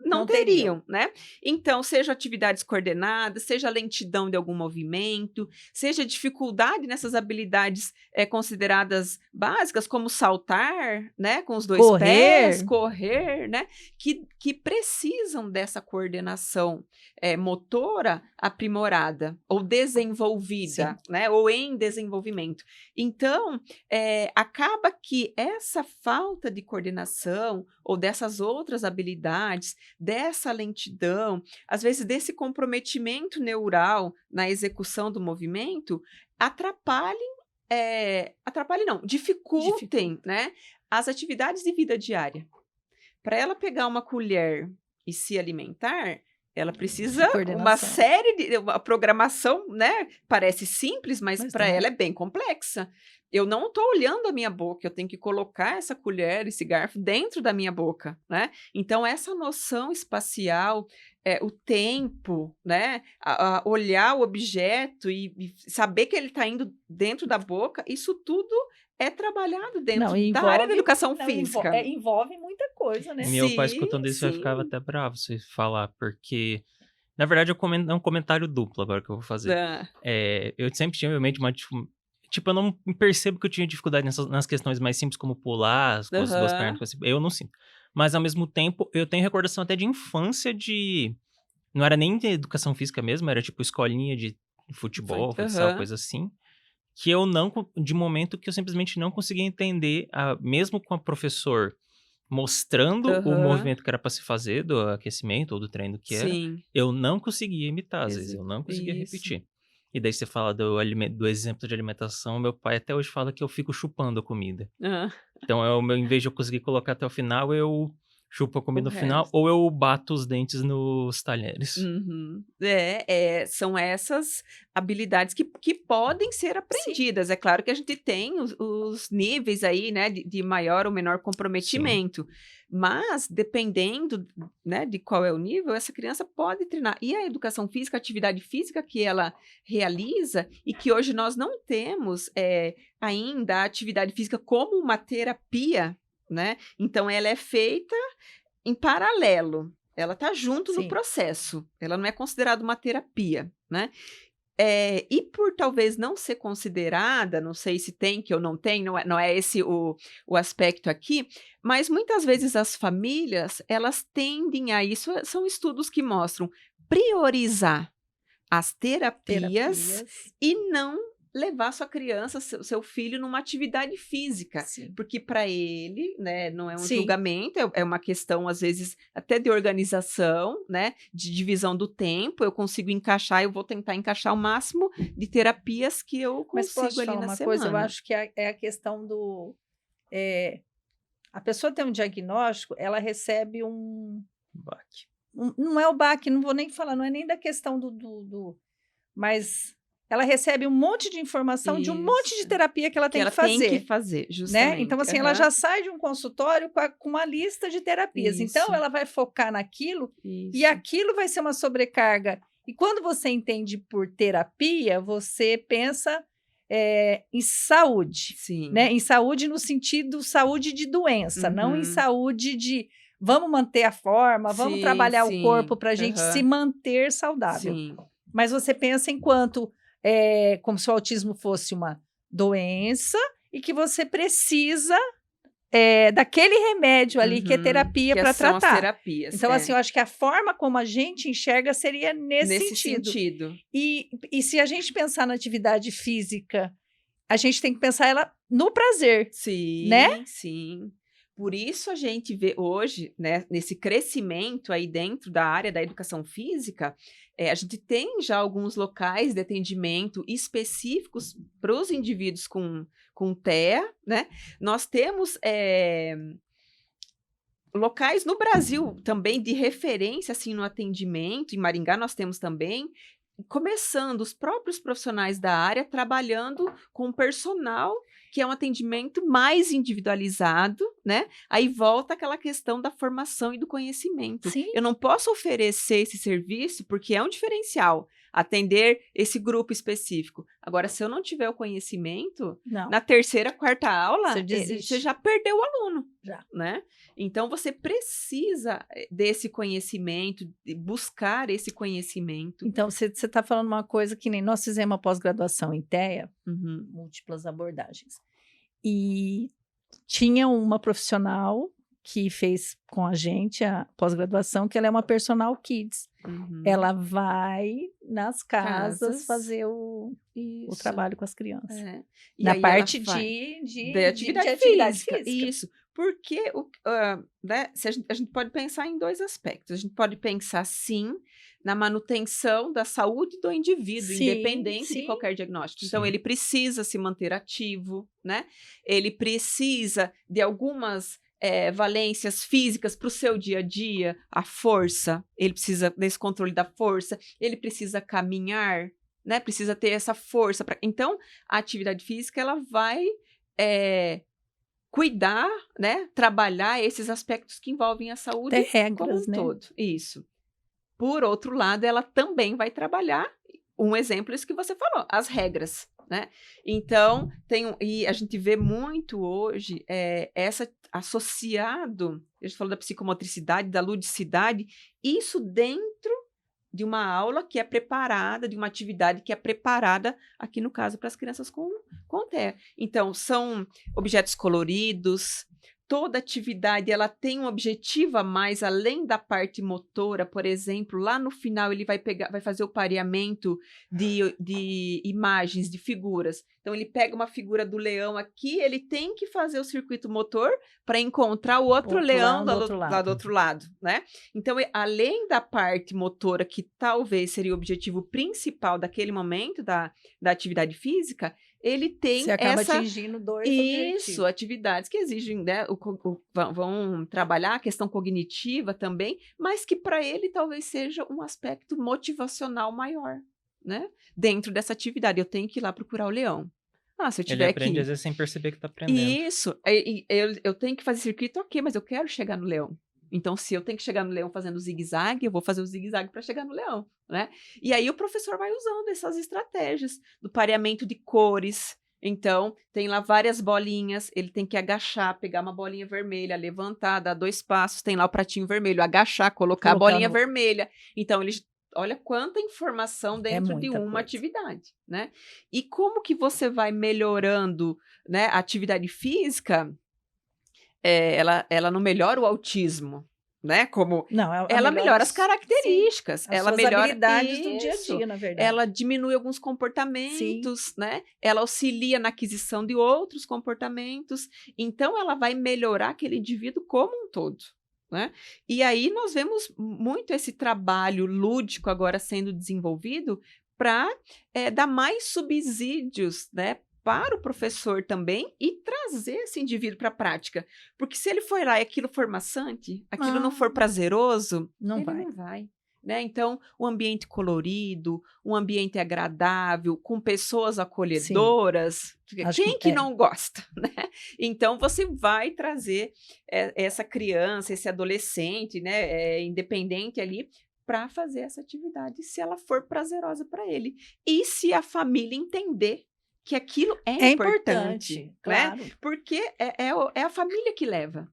[SPEAKER 3] não teriam, né? Então, seja atividades coordenadas, seja lentidão de algum movimento, seja dificuldade nessas habilidades consideradas básicas, como saltar, né, com os dois pés, correr, né, que precisam dessa coordenação motora aprimorada ou desenvolvida, né, ou em desenvolvimento. Então, acaba que essa falta de coordenação ou dessas outras habilidades, dessa lentidão, às vezes desse comprometimento neural na execução do movimento, dificultem, né, as atividades de vida diária. Para ela pegar uma colher e se alimentar, ela precisa uma série de programação, né? Parece simples, mas para ela é bem complexa. Eu não estou olhando a minha boca, eu tenho que colocar essa colher, esse garfo dentro da minha boca, né? Então, essa noção espacial, o tempo, né? Olhar o objeto e saber que ele está indo dentro da boca, isso tudo é trabalhado dentro da área da educação física.
[SPEAKER 2] Envolve muita coisa, né?
[SPEAKER 1] Meu pai escutando isso vai ficar até bravo se falar, porque... Na verdade, é um comentário duplo agora que eu vou fazer. Eu sempre tive em mente uma... Tipo, eu não percebo que eu tinha dificuldade nas questões mais simples, como pular, as coisas, duas pernas, eu não sinto. Mas, ao mesmo tempo, eu tenho recordação até de infância de... Não era nem de educação física mesmo, era tipo escolinha de futebol, futsal, coisa assim. Que eu não... De momento que eu simplesmente não conseguia entender, mesmo com o professor mostrando o movimento que era para se fazer, do aquecimento ou do treino que era, eu não conseguia imitar, às vezes, eu não conseguia repetir. E daí você fala do exemplo de alimentação, meu pai até hoje fala que eu fico chupando a comida. Então, em vez de eu conseguir colocar até o final, eu chupo a comida
[SPEAKER 3] O
[SPEAKER 1] no final,
[SPEAKER 3] resto.
[SPEAKER 1] ou eu bato os dentes nos talheres.
[SPEAKER 3] Uhum. São essas habilidades que podem ser
[SPEAKER 2] Sim.
[SPEAKER 3] aprendidas. É claro que a gente tem os níveis aí, né, de maior ou menor comprometimento, mas dependendo, né, de qual é o nível, essa criança pode treinar. E a educação física, a atividade física que ela realiza, e que hoje nós não temos ainda a atividade física como uma terapia, né? Então, ela é feita em paralelo. Ela está junto no
[SPEAKER 2] Sim.
[SPEAKER 3] processo. Ela não é considerada uma terapia, né? E por talvez não ser considerada, não sei se tem que ou não tem, não é esse o aspecto aqui, mas muitas vezes as famílias, elas tendem a isso, são estudos que mostram priorizar as terapias e não levar sua criança, seu filho numa atividade física,
[SPEAKER 2] Sim.
[SPEAKER 3] porque para ele, né, não é um
[SPEAKER 2] Sim.
[SPEAKER 3] julgamento, é uma questão às vezes até de organização, né, de divisão do tempo. Eu consigo encaixar, eu vou tentar encaixar o máximo de terapias que eu
[SPEAKER 2] Mas posso
[SPEAKER 3] consigo
[SPEAKER 2] te
[SPEAKER 3] ali
[SPEAKER 2] falar
[SPEAKER 3] na
[SPEAKER 2] uma
[SPEAKER 3] semana.
[SPEAKER 2] coisa? Eu acho que é a questão do... a pessoa tem um diagnóstico, ela recebe
[SPEAKER 1] Baque.
[SPEAKER 2] não é o baque, não vou nem falar, não é nem da questão mas ela recebe um monte de informação de um monte de
[SPEAKER 3] Isso.
[SPEAKER 2] terapia que ela
[SPEAKER 3] Que
[SPEAKER 2] tem
[SPEAKER 3] ela
[SPEAKER 2] que fazer.
[SPEAKER 3] tem que fazer,
[SPEAKER 2] Né?
[SPEAKER 3] justamente.
[SPEAKER 2] Então, assim, ela já sai de um consultório com uma lista de terapias. Então,
[SPEAKER 3] Isso.
[SPEAKER 2] ela vai focar naquilo e
[SPEAKER 3] Isso.
[SPEAKER 2] aquilo vai ser uma sobrecarga. E quando você entende por terapia, você pensa em saúde.
[SPEAKER 3] Sim.
[SPEAKER 2] Né? Em saúde no sentido saúde de doença, não em
[SPEAKER 3] Uhum.
[SPEAKER 2] saúde de vamos manter a forma, vamos
[SPEAKER 3] Sim,
[SPEAKER 2] trabalhar o
[SPEAKER 3] sim.
[SPEAKER 2] corpo para a gente
[SPEAKER 3] Aham.
[SPEAKER 2] se manter saudável.
[SPEAKER 3] Sim.
[SPEAKER 2] Mas você pensa enquanto como se o autismo fosse uma doença e que você precisa daquele remédio ali que é terapia
[SPEAKER 3] Que
[SPEAKER 2] para
[SPEAKER 3] são as
[SPEAKER 2] tratar.
[SPEAKER 3] terapias.
[SPEAKER 2] Então, assim, eu acho que a forma como a gente enxerga seria nesse sentido. E se a gente pensar na atividade física, a gente tem que pensar ela no prazer.
[SPEAKER 3] Sim,
[SPEAKER 2] né?
[SPEAKER 3] sim. Por isso a gente vê hoje, né, nesse crescimento aí dentro da área da educação física, a gente tem já alguns locais de atendimento específicos para os indivíduos com TEA, né? Nós temos locais no Brasil também de referência assim no atendimento. Em Maringá nós temos também, começando os próprios profissionais da área trabalhando com personal, que é um atendimento mais individualizado, né? Aí volta aquela questão da formação e do conhecimento.
[SPEAKER 2] Sim.
[SPEAKER 3] Eu não posso oferecer esse serviço porque é um diferencial atender esse grupo específico. Agora, se eu não tiver o conhecimento,
[SPEAKER 2] Não.
[SPEAKER 3] na terceira, quarta aula,
[SPEAKER 2] Você desiste.
[SPEAKER 3] você já perdeu o aluno.
[SPEAKER 2] Já.
[SPEAKER 3] Né? Então, você precisa desse conhecimento, de buscar esse conhecimento.
[SPEAKER 2] Então, você está falando uma coisa que nem nós fizemos uma pós-graduação em TEA,
[SPEAKER 3] Uhum.
[SPEAKER 2] múltiplas abordagens. E tinha uma profissional que fez com a gente a pós-graduação, que ela é uma personal kids.
[SPEAKER 3] Uhum.
[SPEAKER 2] Ela vai nas casas
[SPEAKER 3] Casas.
[SPEAKER 2] fazer o trabalho com as crianças.
[SPEAKER 3] E
[SPEAKER 2] Na
[SPEAKER 3] aí
[SPEAKER 2] parte
[SPEAKER 3] ela faz
[SPEAKER 2] de
[SPEAKER 3] atividade física. Isso. Porque né, a gente pode pensar em dois aspectos. A gente pode pensar, sim, na manutenção da saúde do indivíduo,
[SPEAKER 2] Sim,
[SPEAKER 3] independente
[SPEAKER 2] sim.
[SPEAKER 3] de qualquer diagnóstico.
[SPEAKER 1] Sim.
[SPEAKER 3] Então, ele precisa se manter ativo, né? Ele precisa de algumas valências físicas para o seu dia a dia, a força, ele precisa desse controle da força, ele precisa caminhar, né? Precisa ter essa força. Então, a atividade física, ela vai cuidar, né? Trabalhar esses aspectos que envolvem a saúde
[SPEAKER 2] Tem regras,
[SPEAKER 3] como um
[SPEAKER 2] né?
[SPEAKER 3] todo. Isso. Por outro lado, ela também vai trabalhar, um exemplo, isso que você falou, as regras, né? Então, e a gente vê muito hoje essa associado, a gente falou da psicomotricidade, da ludicidade, isso dentro de uma aula que é preparada, de uma atividade que é preparada, aqui no caso, para as crianças com TEA. Então, são objetos coloridos. Toda atividade ela tem um objetivo a mais, além da parte motora. Por exemplo, lá no final ele vai fazer o pareamento de imagens, de figuras. Então, ele pega uma figura do leão aqui, ele tem que fazer o circuito motor para encontrar o outro leão lá do outro lado, né? Então, além da parte motora, que talvez seria o objetivo principal daquele momento da atividade física, ele tem
[SPEAKER 2] Você acaba
[SPEAKER 3] essa...
[SPEAKER 2] atingindo dois
[SPEAKER 3] Isso,
[SPEAKER 2] objetivos.
[SPEAKER 3] atividades que exigem, né, vão trabalhar a questão cognitiva também, mas que para ele talvez seja um aspecto motivacional maior, né? Dentro dessa atividade, eu tenho que ir lá procurar o leão. Se eu
[SPEAKER 1] Ele
[SPEAKER 3] tiver
[SPEAKER 1] aprende
[SPEAKER 3] aqui...
[SPEAKER 1] às vezes sem perceber que tá aprendendo.
[SPEAKER 3] Isso, eu tenho que fazer circuito, ok, mas eu quero chegar no leão. Então, se eu tenho que chegar no leão fazendo zigue-zague, eu vou fazer o zigue-zague para chegar no leão, né? E aí o professor vai usando essas estratégias do pareamento de cores. Então, tem lá várias bolinhas, ele tem que agachar, pegar uma bolinha vermelha, levantar, dar 2 passos, tem lá o pratinho vermelho, agachar, colocar a bolinha vermelha. Então, olha quanta informação dentro de uma atividade, né? E como que você vai melhorando, né, a atividade física? Ela não melhora o autismo, né? Ela melhora as características, ela melhora
[SPEAKER 2] habilidades do dia a dia, na verdade.
[SPEAKER 3] Ela diminui alguns comportamentos, né? Ela auxilia na aquisição de outros comportamentos. Então, ela vai melhorar aquele indivíduo como um todo, né? E aí nós vemos muito esse trabalho lúdico agora sendo desenvolvido para dar mais subsídios, né, para o professor também e trazer esse indivíduo para a prática. Porque se ele for lá e aquilo for maçante, aquilo não for prazeroso, ele não vai. Né? Então, um ambiente colorido, um ambiente agradável, com pessoas acolhedoras, quem que não gosta? Né? Então, você vai trazer essa criança, esse adolescente, né, independente ali, para fazer essa atividade, se ela for prazerosa para ele. E se a família entender que aquilo é importante, né?
[SPEAKER 2] Claro.
[SPEAKER 3] Porque é a família que leva.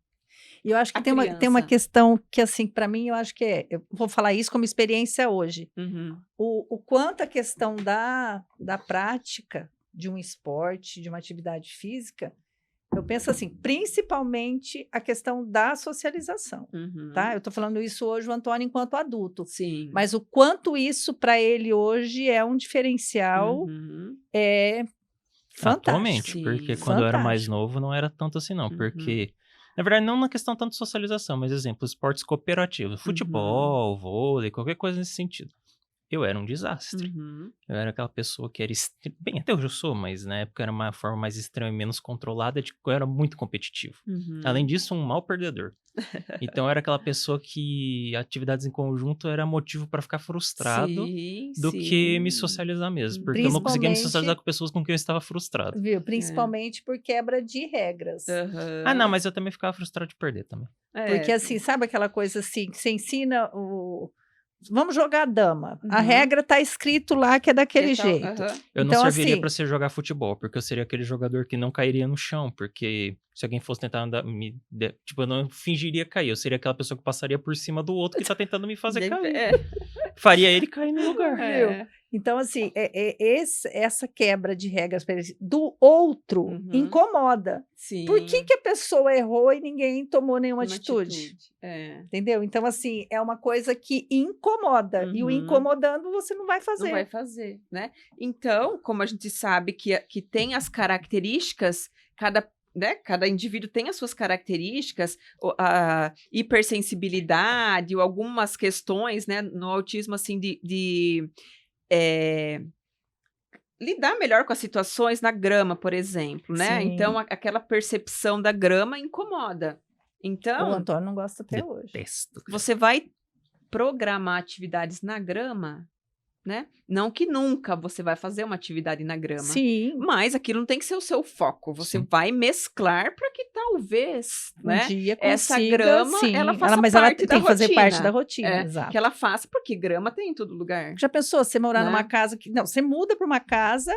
[SPEAKER 2] E eu acho que tem uma questão que, assim, para mim, eu acho que eu vou falar isso como experiência hoje.
[SPEAKER 3] Uhum.
[SPEAKER 2] O quanto a questão da prática de um esporte, de uma atividade física, eu penso assim, principalmente a questão da socialização, tá? Eu estou falando isso hoje, o Antônio, enquanto adulto.
[SPEAKER 3] Sim.
[SPEAKER 2] Mas o quanto isso, para ele hoje, é um diferencial, fantástico.
[SPEAKER 1] Atualmente, porque quando eu era mais novo não era tanto assim não, porque, na verdade, não na questão tanto de socialização, mas, exemplo, esportes cooperativos, futebol, vôlei, qualquer coisa nesse sentido. Eu era um desastre. Eu era aquela pessoa que era... Bem, até hoje eu sou, mas na época era uma forma mais extrema e menos controlada, de que eu era muito competitivo. Além disso, um mau perdedor. Então, eu era aquela pessoa que atividades em conjunto era motivo para ficar frustrado do que me socializar mesmo. Porque eu não conseguia me socializar com pessoas com quem eu estava frustrado.
[SPEAKER 2] Viu? Principalmente por quebra de regras.
[SPEAKER 1] Ah, não, mas eu também ficava frustrado de perder também.
[SPEAKER 2] Porque, assim, sabe aquela coisa assim, que você ensina Vamos jogar dama. A regra tá escrito lá que é daquele jeito.
[SPEAKER 1] Eu não serviria para você jogar futebol, porque eu seria aquele jogador que não cairia no chão, porque se alguém fosse tentar andar, tipo, eu não fingiria cair, eu seria aquela pessoa que passaria por cima do outro que tá tentando me fazer cair. Faria ele cair no lugar.
[SPEAKER 2] Então, assim, essa quebra de regras do outro incomoda.
[SPEAKER 3] Sim.
[SPEAKER 2] Por que a pessoa errou e ninguém tomou nenhuma atitude? Entendeu? Então, assim, é uma coisa que incomoda. E o incomodando você não vai fazer.
[SPEAKER 3] Não vai fazer, né? Então, como a gente sabe que tem as características, cada indivíduo tem as suas características, a hipersensibilidade ou algumas questões, né, no autismo, assim, de lidar melhor com as situações na grama, por exemplo, né?
[SPEAKER 2] Sim.
[SPEAKER 3] Então, aquela percepção da grama incomoda. Então,
[SPEAKER 2] o Antônio não gosta até hoje.
[SPEAKER 3] Você vai programar atividades na grama, né? Não que nunca você vai fazer uma atividade na grama.
[SPEAKER 2] Sim.
[SPEAKER 3] Mas aquilo não tem que ser o seu foco. Você vai mesclar para que talvez, né,
[SPEAKER 2] dia
[SPEAKER 3] essa grama, ela faça
[SPEAKER 2] mas
[SPEAKER 3] parte
[SPEAKER 2] ela tem
[SPEAKER 3] da
[SPEAKER 2] que fazer
[SPEAKER 3] rotina.
[SPEAKER 2] parte da rotina, exato.
[SPEAKER 3] Que ela faça, porque grama tem em todo lugar.
[SPEAKER 2] Já pensou você morar
[SPEAKER 3] Né?
[SPEAKER 2] numa casa que... Não, você muda para uma casa,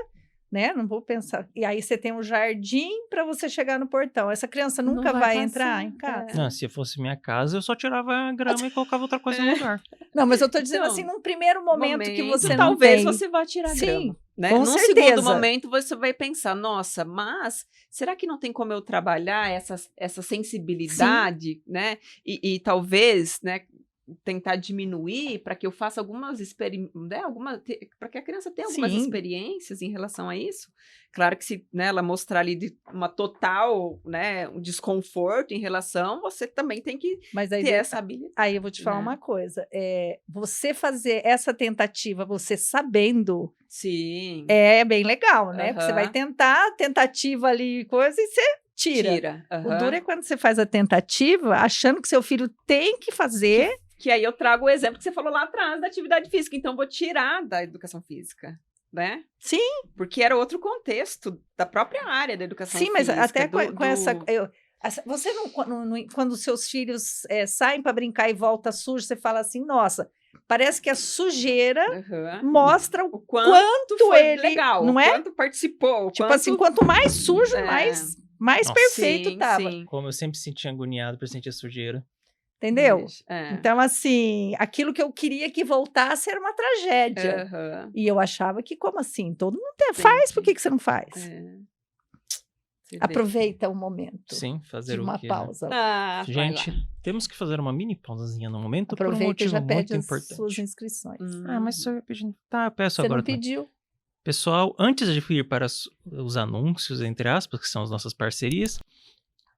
[SPEAKER 2] né? Não vou pensar. E aí você tem um jardim para você chegar no portão. Essa criança nunca vai entrar em casa.
[SPEAKER 1] Não, se fosse minha casa, eu só tirava a grama e colocava outra coisa no lugar.
[SPEAKER 2] Não, mas eu tô dizendo
[SPEAKER 3] Então,
[SPEAKER 2] assim, num primeiro momento que você não
[SPEAKER 3] talvez
[SPEAKER 2] tem.
[SPEAKER 3] você vá tirar a grama. Né?
[SPEAKER 2] Com
[SPEAKER 3] Num
[SPEAKER 2] certeza.
[SPEAKER 3] segundo momento, você vai pensar, nossa, mas será que não tem como eu trabalhar essa sensibilidade, né? E talvez, né, tentar diminuir para que eu faça algumas experiências, né, para que a criança tenha algumas
[SPEAKER 2] Sim.
[SPEAKER 3] experiências em relação a isso. Claro que se, né, ela mostrar ali uma total, né, um desconforto em relação, você também tem que
[SPEAKER 2] Mas aí,
[SPEAKER 3] ter essa habilidade.
[SPEAKER 2] aí eu vou te falar
[SPEAKER 3] né?
[SPEAKER 2] uma coisa. Você fazer essa tentativa, você sabendo,
[SPEAKER 3] Sim.
[SPEAKER 2] é bem legal, né? Porque você vai
[SPEAKER 3] Aham.
[SPEAKER 2] tentar, tentativa ali, coisa, e você tira. O
[SPEAKER 3] Aham.
[SPEAKER 2] duro é quando você faz a tentativa, achando que seu filho tem que fazer.
[SPEAKER 3] Que aí eu trago o exemplo que você falou lá atrás da atividade física. Então, vou tirar da educação física, né?
[SPEAKER 2] Sim.
[SPEAKER 3] Porque era outro contexto da própria área da educação
[SPEAKER 2] Sim, mas
[SPEAKER 3] física.
[SPEAKER 2] até com essa. Você não, quando seus filhos saem para brincar e volta sujo, você fala assim, nossa, parece que a sujeira
[SPEAKER 3] Aham.
[SPEAKER 2] mostra
[SPEAKER 3] O quanto foi
[SPEAKER 2] ele,
[SPEAKER 3] legal,
[SPEAKER 2] não
[SPEAKER 3] o
[SPEAKER 2] é?
[SPEAKER 3] quanto participou, o
[SPEAKER 2] Tipo
[SPEAKER 3] quanto...
[SPEAKER 2] assim, quanto mais sujo,
[SPEAKER 3] É.
[SPEAKER 2] mais
[SPEAKER 1] Nossa.
[SPEAKER 2] perfeito
[SPEAKER 3] Sim,
[SPEAKER 2] tava.
[SPEAKER 3] sim.
[SPEAKER 1] Como eu sempre me sentia agoniado por sentir sujeira.
[SPEAKER 2] Entendeu?
[SPEAKER 3] É.
[SPEAKER 2] Então, assim, aquilo que eu queria que voltasse era uma tragédia.
[SPEAKER 3] Aham.
[SPEAKER 2] E eu achava que, como assim? Todo mundo faz, por que você não faz?
[SPEAKER 3] É. Você vê.
[SPEAKER 2] Aproveita o momento
[SPEAKER 1] Sim, fazer
[SPEAKER 2] de
[SPEAKER 1] o
[SPEAKER 2] uma
[SPEAKER 1] quê, né?
[SPEAKER 2] pausa.
[SPEAKER 3] Ah, vai
[SPEAKER 1] Gente,
[SPEAKER 3] lá.
[SPEAKER 1] temos que fazer uma mini pausazinha no momento por um
[SPEAKER 2] Aproveita e
[SPEAKER 1] motivo
[SPEAKER 2] já
[SPEAKER 1] muito
[SPEAKER 2] pede as suas
[SPEAKER 1] importante.
[SPEAKER 2] inscrições.
[SPEAKER 1] Ah, mas só eu pedindo. Tá, eu peço
[SPEAKER 2] Você
[SPEAKER 1] agora
[SPEAKER 2] não
[SPEAKER 1] também.
[SPEAKER 2] pediu?
[SPEAKER 1] Pessoal, antes de ir para os anúncios, entre aspas, que são as nossas parcerias,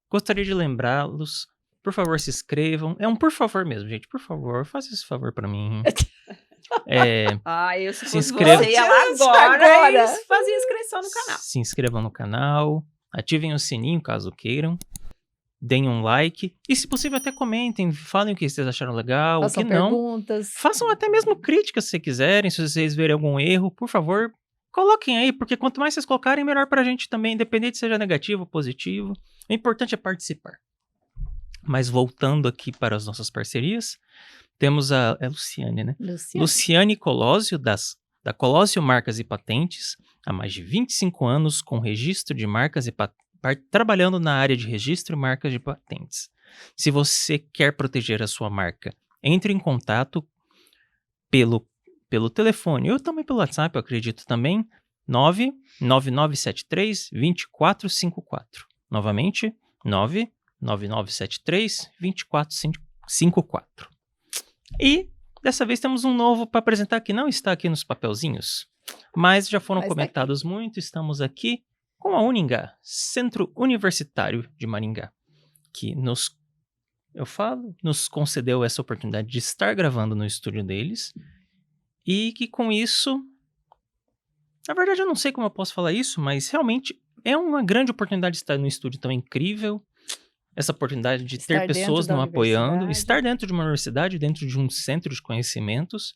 [SPEAKER 1] gostaria de lembrá-los, por favor, se inscrevam. É um por favor mesmo, gente. Por favor, faça esse favor pra mim.
[SPEAKER 3] Eu se
[SPEAKER 1] Se
[SPEAKER 3] fosse
[SPEAKER 1] inscreva.
[SPEAKER 3] você, ia lá agora
[SPEAKER 2] Agora.
[SPEAKER 3] e fazia inscrição no canal.
[SPEAKER 1] Se inscrevam no canal, ativem o sininho caso queiram, deem um like e, se possível, até comentem, falem o que vocês acharam legal, o
[SPEAKER 2] Façam
[SPEAKER 1] que não.
[SPEAKER 2] perguntas.
[SPEAKER 1] Façam até mesmo críticas se quiserem, se vocês verem algum erro, por favor, coloquem aí, porque quanto mais vocês colocarem, melhor pra gente também, independente se seja negativo ou positivo. O importante é participar. Mas voltando aqui para as nossas parcerias, temos é Luciane, né? Luciane Colosio, da Colosio Marcas e Patentes, há mais de 25 anos com registro de marcas e trabalhando na área de registro e marcas de patentes. Se você quer proteger a sua marca, entre em contato pelo telefone ou também pelo WhatsApp, eu acredito também, 99973-2454. Novamente, 99973-2454. E dessa vez temos um novo para apresentar que não está aqui nos papelzinhos, mas já foram comentados muito. Estamos aqui com a Uningá, Centro Universitário de Maringá, que nos concedeu essa oportunidade de estar gravando no estúdio deles e que com isso, na verdade eu não sei como eu posso falar isso, mas realmente é uma grande oportunidade de estar no estúdio tão incrível, essa oportunidade de ter pessoas nos apoiando, estar dentro de uma universidade, dentro de um centro de conhecimentos,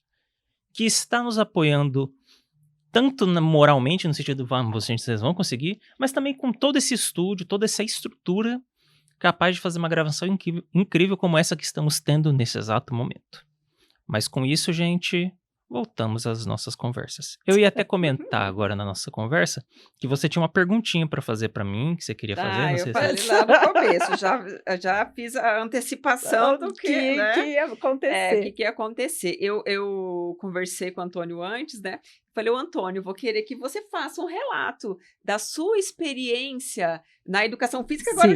[SPEAKER 1] que está nos apoiando tanto moralmente, no sentido, vocês vão conseguir, mas também com todo esse estúdio, toda essa estrutura capaz de fazer uma gravação incrível como essa que estamos tendo nesse exato momento. Mas com isso, gente, voltamos às nossas conversas. Eu ia até comentar agora na nossa conversa que você tinha uma perguntinha para fazer para mim, que você queria fazer. Não sei
[SPEAKER 3] eu falei lá no começo, já fiz a antecipação do que, né?
[SPEAKER 2] Que ia acontecer.
[SPEAKER 3] O que ia acontecer. Eu conversei com o Antônio antes, né? Falei, Antônio, vou querer que você faça um relato da sua experiência na educação física. Agora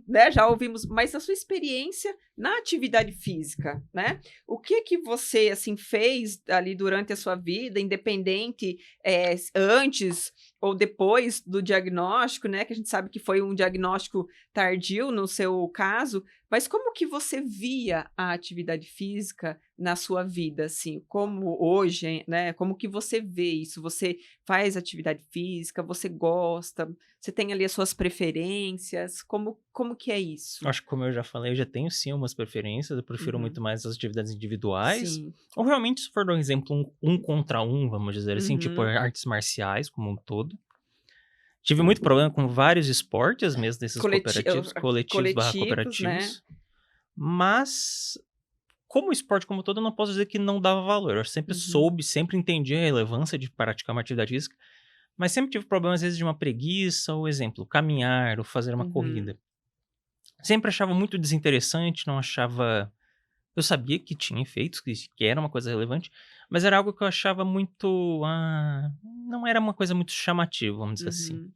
[SPEAKER 3] né, já ouvimos, mas a sua experiência na atividade física, né? O que você assim fez ali durante a sua vida, independente antes ou depois do diagnóstico, né? Que a gente sabe que foi um diagnóstico tardio no seu caso, mas como que você via a atividade física na sua vida, assim, como hoje, né? Como que você vê isso? Você faz atividade física? Você gosta? Você tem ali as suas preferências? Como que é isso?
[SPEAKER 1] Acho que, como eu já falei, eu já tenho sim umas preferências. Eu prefiro muito mais as atividades individuais.
[SPEAKER 3] Sim.
[SPEAKER 1] Ou realmente, se for, por exemplo, um contra um, vamos dizer assim, tipo artes marciais como um todo. Tive muito problema com vários esportes mesmo, desses coletivos /cooperativos.
[SPEAKER 3] Né?
[SPEAKER 1] Mas, como esporte como um todo, eu não posso dizer que não dava valor. Eu sempre soube, sempre entendi a relevância de praticar uma atividade física. Mas sempre tive problemas, às vezes, de uma preguiça, ou exemplo, caminhar, ou fazer uma corrida. Sempre achava muito desinteressante, não achava... Eu sabia que tinha efeitos, que era uma coisa relevante, mas era algo que eu achava muito... não era uma coisa muito chamativa, vamos dizer assim.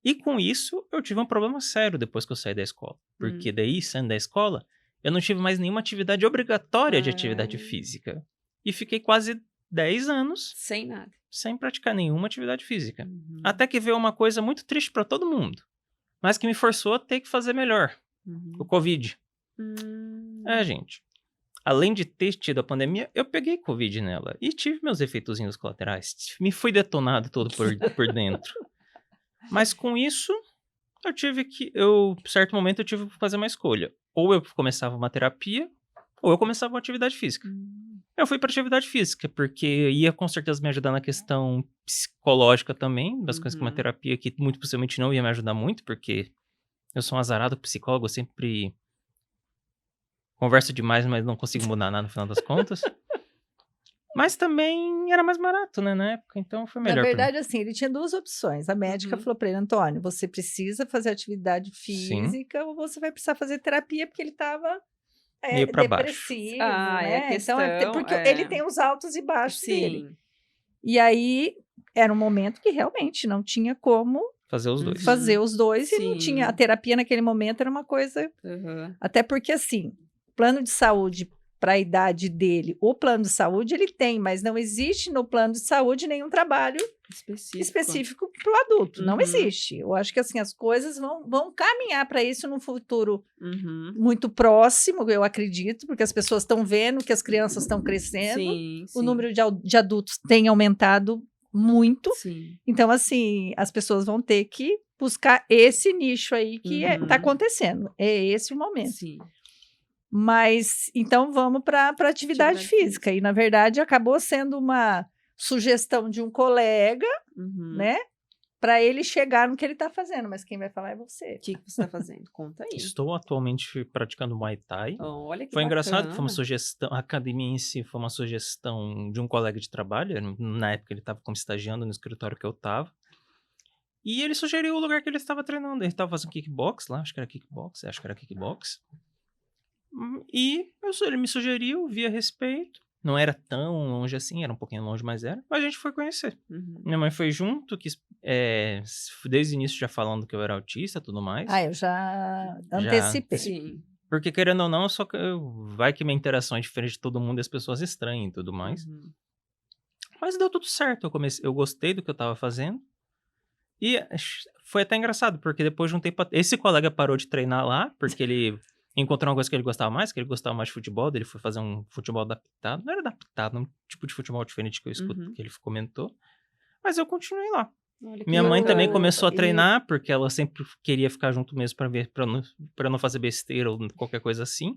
[SPEAKER 1] E com isso, eu tive um problema sério depois que eu saí da escola. Porque daí, saindo da escola, eu não tive mais nenhuma atividade obrigatória de atividade física. E fiquei quase 10 anos
[SPEAKER 3] Sem nada.
[SPEAKER 1] sem praticar nenhuma atividade física.
[SPEAKER 3] Uhum.
[SPEAKER 1] Até que veio uma coisa muito triste para todo mundo, mas que me forçou a ter que fazer melhor. O Covid. Gente. Além de ter tido a pandemia, eu peguei Covid nela. E tive meus efeitozinhos colaterais. Me fui detonado todo por dentro. Mas com isso, certo momento, eu tive que fazer uma escolha. Ou eu começava uma terapia, ou eu começava uma atividade física. Eu fui para atividade física, porque ia com certeza me ajudar na questão psicológica também, das coisas que uma terapia que muito possivelmente não ia me ajudar muito, porque eu sou um azarado psicólogo, eu sempre converso demais, mas não consigo mudar nada no final das contas. Mas também era mais barato, né, na época, então foi melhor.
[SPEAKER 2] Na verdade, assim, ele tinha 2 opções. A médica falou para ele, Antônio, você precisa fazer atividade física ou você vai precisar fazer terapia, porque ele estava
[SPEAKER 1] meio pra
[SPEAKER 2] depressivo,
[SPEAKER 3] baixo.
[SPEAKER 2] né?
[SPEAKER 3] É a questão,
[SPEAKER 2] então, porque ele tem os altos e baixos dele.
[SPEAKER 3] Sim.
[SPEAKER 2] E aí, era um momento que realmente não tinha como
[SPEAKER 1] fazer os dois.
[SPEAKER 2] fazer os dois e não
[SPEAKER 3] Sim.
[SPEAKER 2] tinha. A terapia naquele momento era uma coisa. Até porque, assim, plano de saúde para a idade dele, o plano de saúde ele tem, mas não existe no plano de saúde nenhum trabalho específico para o adulto. Não existe. Eu acho que, assim, as coisas vão caminhar para isso num futuro muito próximo, eu acredito, porque as pessoas estão vendo que as crianças estão crescendo,
[SPEAKER 3] Sim,
[SPEAKER 2] o número de adultos tem aumentado muito.
[SPEAKER 3] Sim.
[SPEAKER 2] Então, assim, as pessoas vão ter que buscar esse nicho aí que está acontecendo. É esse o momento.
[SPEAKER 3] Sim.
[SPEAKER 2] Mas, então, vamos para atividade física. E, na verdade, acabou sendo uma sugestão de um colega, né? Para ele chegar no que ele está fazendo. Mas quem vai falar é você.
[SPEAKER 3] O que você está fazendo? Conta aí.
[SPEAKER 1] Estou atualmente praticando Muay Thai.
[SPEAKER 3] Olha que
[SPEAKER 1] Foi engraçado
[SPEAKER 3] bacana.
[SPEAKER 1] que foi uma sugestão, a academia em si foi uma sugestão de um colega de trabalho. Na época ele estava como estagiando no escritório que eu estava. E ele sugeriu o lugar que ele estava treinando. Ele estava fazendo kickbox lá, acho que era kickbox. E ele me sugeriu, vi a respeito. Não era tão longe assim, era um pouquinho longe, mas era. Mas a gente foi conhecer. Minha mãe foi junto, desde o início já falando que eu era autista e tudo mais.
[SPEAKER 2] Eu já antecipei.
[SPEAKER 3] Sim.
[SPEAKER 1] Porque, querendo ou não, vai que minha interação é diferente de todo mundo e as pessoas estranham e tudo mais. Mas deu tudo certo. Eu gostei do que eu tava fazendo. E foi até engraçado, porque depois de um tempo... Esse colega parou de treinar lá, porque ele encontrou uma coisa que ele gostava mais, que ele gostava mais de futebol. Ele foi fazer um futebol adaptado. Não era adaptado, um tipo de futebol diferente que eu escuto, que ele comentou. Mas eu continuei lá. Minha mãe também começou a treinar, porque ela sempre queria ficar junto mesmo pra não fazer besteira ou qualquer coisa assim.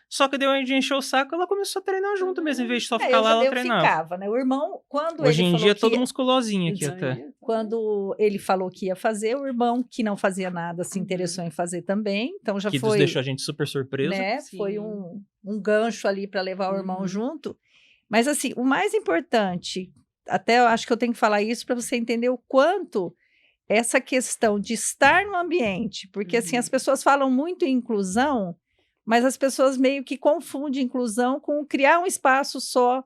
[SPEAKER 1] Só que deu a gente encher o saco, ela começou a treinar junto mesmo, em vez de só ficar lá, ela treinava.
[SPEAKER 2] Ficava, né? O irmão, quando
[SPEAKER 1] Hoje
[SPEAKER 2] ele
[SPEAKER 1] em
[SPEAKER 2] falou
[SPEAKER 1] dia é
[SPEAKER 2] que
[SPEAKER 1] todo musculosinho aqui até.
[SPEAKER 2] Quando ele falou que ia fazer, o irmão, que não fazia nada, se interessou em fazer também. Então já
[SPEAKER 1] que
[SPEAKER 2] foi...
[SPEAKER 1] deixou a gente super surpreso.
[SPEAKER 2] Né? Foi um gancho ali para levar o irmão junto. Mas, assim, o mais importante, até eu acho que eu tenho que falar isso para você entender o quanto essa questão de estar no ambiente, porque, assim, as pessoas falam muito em inclusão, mas as pessoas meio que confundem inclusão com criar um espaço só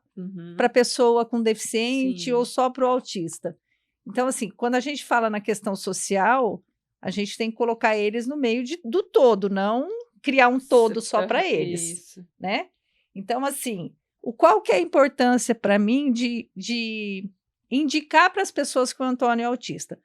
[SPEAKER 2] para pessoa com deficiente ou só para o autista. Então, assim, quando a gente fala na questão social, a gente tem que colocar eles no meio do todo, não criar um todo só para eles, né? Então, assim, qual que é a importância para mim de indicar para as pessoas que o Antônio é autista?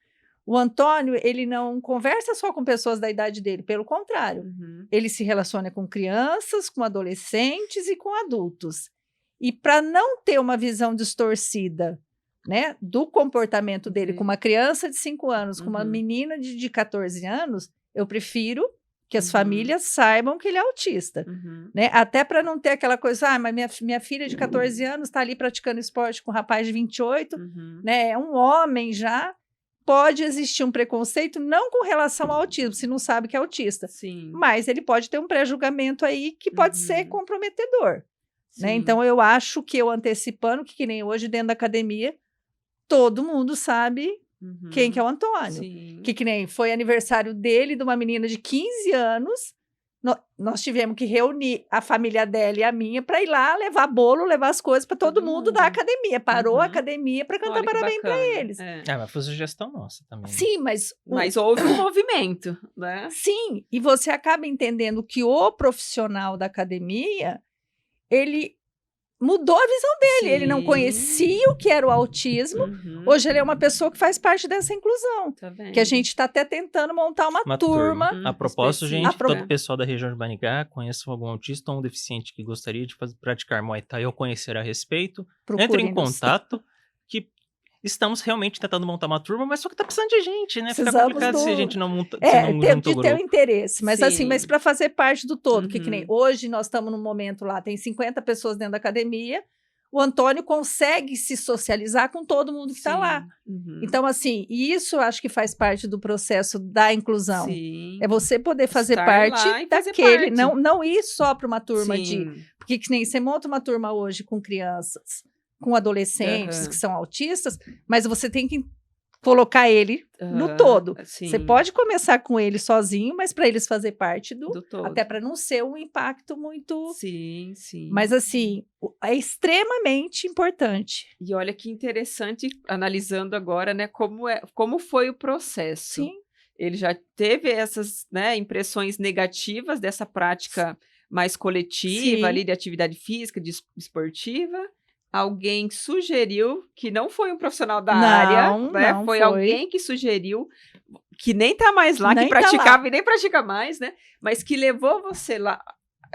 [SPEAKER 2] O Antônio, ele não conversa só com pessoas da idade dele, pelo contrário. Ele se relaciona com crianças, com adolescentes e com adultos. E para não ter uma visão distorcida, né, do comportamento dele com uma criança de 5 anos, com uma menina de 14 anos, eu prefiro que as famílias saibam que ele é autista. Né? Até para não ter aquela coisa, mas minha filha de 14 anos está ali praticando esporte com um rapaz de 28, né, é um homem já. Pode existir um preconceito, não com relação ao autismo, se não sabe que é autista. Mas ele pode ter um pré-julgamento aí que pode ser comprometedor. Né? Então, eu acho que eu antecipando, que nem hoje dentro da academia, todo mundo sabe quem que é o Antônio. Que nem foi aniversário dele, de uma menina de 15 anos, Nós tivemos que reunir a família dela e a minha para ir lá levar bolo, levar as coisas para todo mundo da academia. Parou a academia para cantar
[SPEAKER 3] Olha que
[SPEAKER 2] parabéns para
[SPEAKER 3] bacana.
[SPEAKER 2] eles.
[SPEAKER 3] É.
[SPEAKER 1] Ah, mas foi sugestão nossa também. né?
[SPEAKER 2] Sim, mas
[SPEAKER 3] Mas houve um movimento, né?
[SPEAKER 2] sim, e você acaba entendendo que o profissional da academia, ele mudou a visão dele. Ele não
[SPEAKER 3] Sim.
[SPEAKER 2] conhecia o que era o autismo.
[SPEAKER 3] Uhum.
[SPEAKER 2] Hoje ele é uma pessoa que faz parte dessa inclusão.
[SPEAKER 3] Tá vendo?
[SPEAKER 2] Que a gente está até tentando montar uma
[SPEAKER 1] Uma
[SPEAKER 2] turma.
[SPEAKER 1] A propósito, gente,
[SPEAKER 3] específica.
[SPEAKER 1] todo o pessoal da região de Maringá conhece algum autista ou um deficiente que gostaria de praticar Muay Thai ou conhecer a respeito, entre em
[SPEAKER 2] Procure-nos.
[SPEAKER 1] contato, que estamos realmente tentando montar uma turma, mas só que tá precisando de gente, né? Fica
[SPEAKER 2] Precisamos
[SPEAKER 1] complicado se a
[SPEAKER 2] do-
[SPEAKER 1] gente não monta, se
[SPEAKER 2] É,
[SPEAKER 1] não
[SPEAKER 2] tem
[SPEAKER 1] junta o
[SPEAKER 2] que ter o
[SPEAKER 1] grupo.
[SPEAKER 2] interesse, mas assim,
[SPEAKER 3] Sim.
[SPEAKER 2] mas para fazer parte do todo, que nem
[SPEAKER 3] Uhum.
[SPEAKER 2] hoje nós estamos num momento lá, tem 50 pessoas dentro da academia, o Antônio consegue se socializar com todo mundo que está lá.
[SPEAKER 3] Uhum.
[SPEAKER 2] Então, assim, e isso eu acho que faz parte do processo da inclusão.
[SPEAKER 3] Sim.
[SPEAKER 2] É você poder fazer
[SPEAKER 3] Estar
[SPEAKER 2] parte
[SPEAKER 3] lá e fazer
[SPEAKER 2] daquele,
[SPEAKER 3] parte.
[SPEAKER 2] não ir só para uma turma de.
[SPEAKER 3] Sim.
[SPEAKER 2] Porque que nem você monta uma turma hoje com crianças, com adolescentes
[SPEAKER 3] Aham.
[SPEAKER 2] que são autistas, mas você tem que colocar ele no
[SPEAKER 3] Aham.
[SPEAKER 2] todo.
[SPEAKER 3] Sim.
[SPEAKER 2] Você pode começar com ele sozinho, mas para eles fazer parte do.
[SPEAKER 3] Do todo.
[SPEAKER 2] Até para não ser um impacto muito.
[SPEAKER 3] Sim, sim.
[SPEAKER 2] Mas assim, é extremamente importante.
[SPEAKER 3] E olha que interessante, analisando agora, né, como foi o processo.
[SPEAKER 2] Sim.
[SPEAKER 3] Ele já teve essas, né, impressões negativas dessa prática mais coletiva
[SPEAKER 2] Sim.
[SPEAKER 3] ali de atividade física, esportiva. Alguém sugeriu, que não foi um profissional da área, né?
[SPEAKER 2] Não
[SPEAKER 3] Foi
[SPEAKER 2] foi.
[SPEAKER 3] alguém que sugeriu, que nem tá mais lá,
[SPEAKER 2] Nem
[SPEAKER 3] que
[SPEAKER 2] tá lá.
[SPEAKER 3] praticava e nem pratica mais, né? Mas que levou você lá,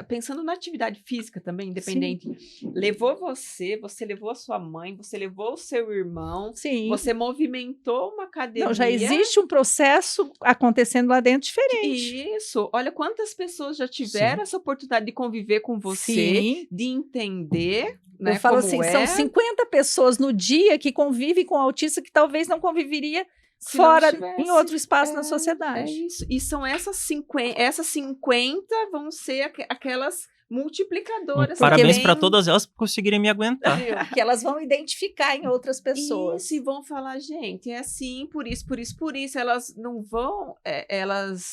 [SPEAKER 3] pensando na atividade física também, independente, levou você levou a sua mãe, você levou o seu irmão,
[SPEAKER 2] Sim.
[SPEAKER 3] você movimentou uma academia.
[SPEAKER 2] Não, já existe um processo acontecendo lá dentro diferente.
[SPEAKER 3] Isso, olha quantas pessoas já tiveram
[SPEAKER 1] Sim.
[SPEAKER 3] essa oportunidade de conviver com você,
[SPEAKER 2] Sim.
[SPEAKER 3] de entender, né,
[SPEAKER 2] Eu falo
[SPEAKER 3] como
[SPEAKER 2] assim,
[SPEAKER 3] é,
[SPEAKER 2] são 50 pessoas no dia que convivem com autista que talvez não conviveria
[SPEAKER 3] se não
[SPEAKER 2] fora
[SPEAKER 3] tivesse.
[SPEAKER 2] em outro espaço na
[SPEAKER 3] É
[SPEAKER 2] sociedade.
[SPEAKER 3] isso. E são essas 50 vão ser aquelas multiplicadoras.
[SPEAKER 1] Parabéns
[SPEAKER 3] também.
[SPEAKER 1] para todas elas por conseguirem me aguentar.
[SPEAKER 2] Viu? Que elas vão identificar em outras pessoas.
[SPEAKER 3] Isso, e vão falar, gente, é assim, por isso. Elas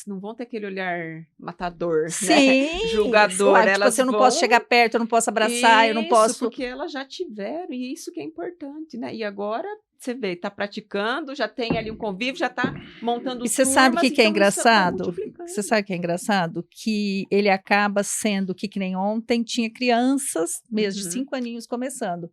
[SPEAKER 3] não vão ter aquele olhar matador, né?
[SPEAKER 2] Sim,
[SPEAKER 3] Julgador.
[SPEAKER 2] claro, tipo
[SPEAKER 3] Elas
[SPEAKER 2] assim, eu não
[SPEAKER 3] vão...
[SPEAKER 2] posso chegar perto, eu não posso abraçar, eu não
[SPEAKER 3] Isso,
[SPEAKER 2] posso.
[SPEAKER 3] porque elas já tiveram, e isso que é importante, né? E agora, você vê, tá praticando, já tem ali um convívio, já tá montando
[SPEAKER 2] E você sabe o
[SPEAKER 3] turmas,
[SPEAKER 2] que é
[SPEAKER 3] então isso vai
[SPEAKER 2] engraçado?
[SPEAKER 3] multiplicando.
[SPEAKER 2] Você sabe o que é engraçado? Que ele acaba sendo que nem ontem tinha crianças, mesmo de
[SPEAKER 3] Uhum.
[SPEAKER 2] 5 aninhos começando.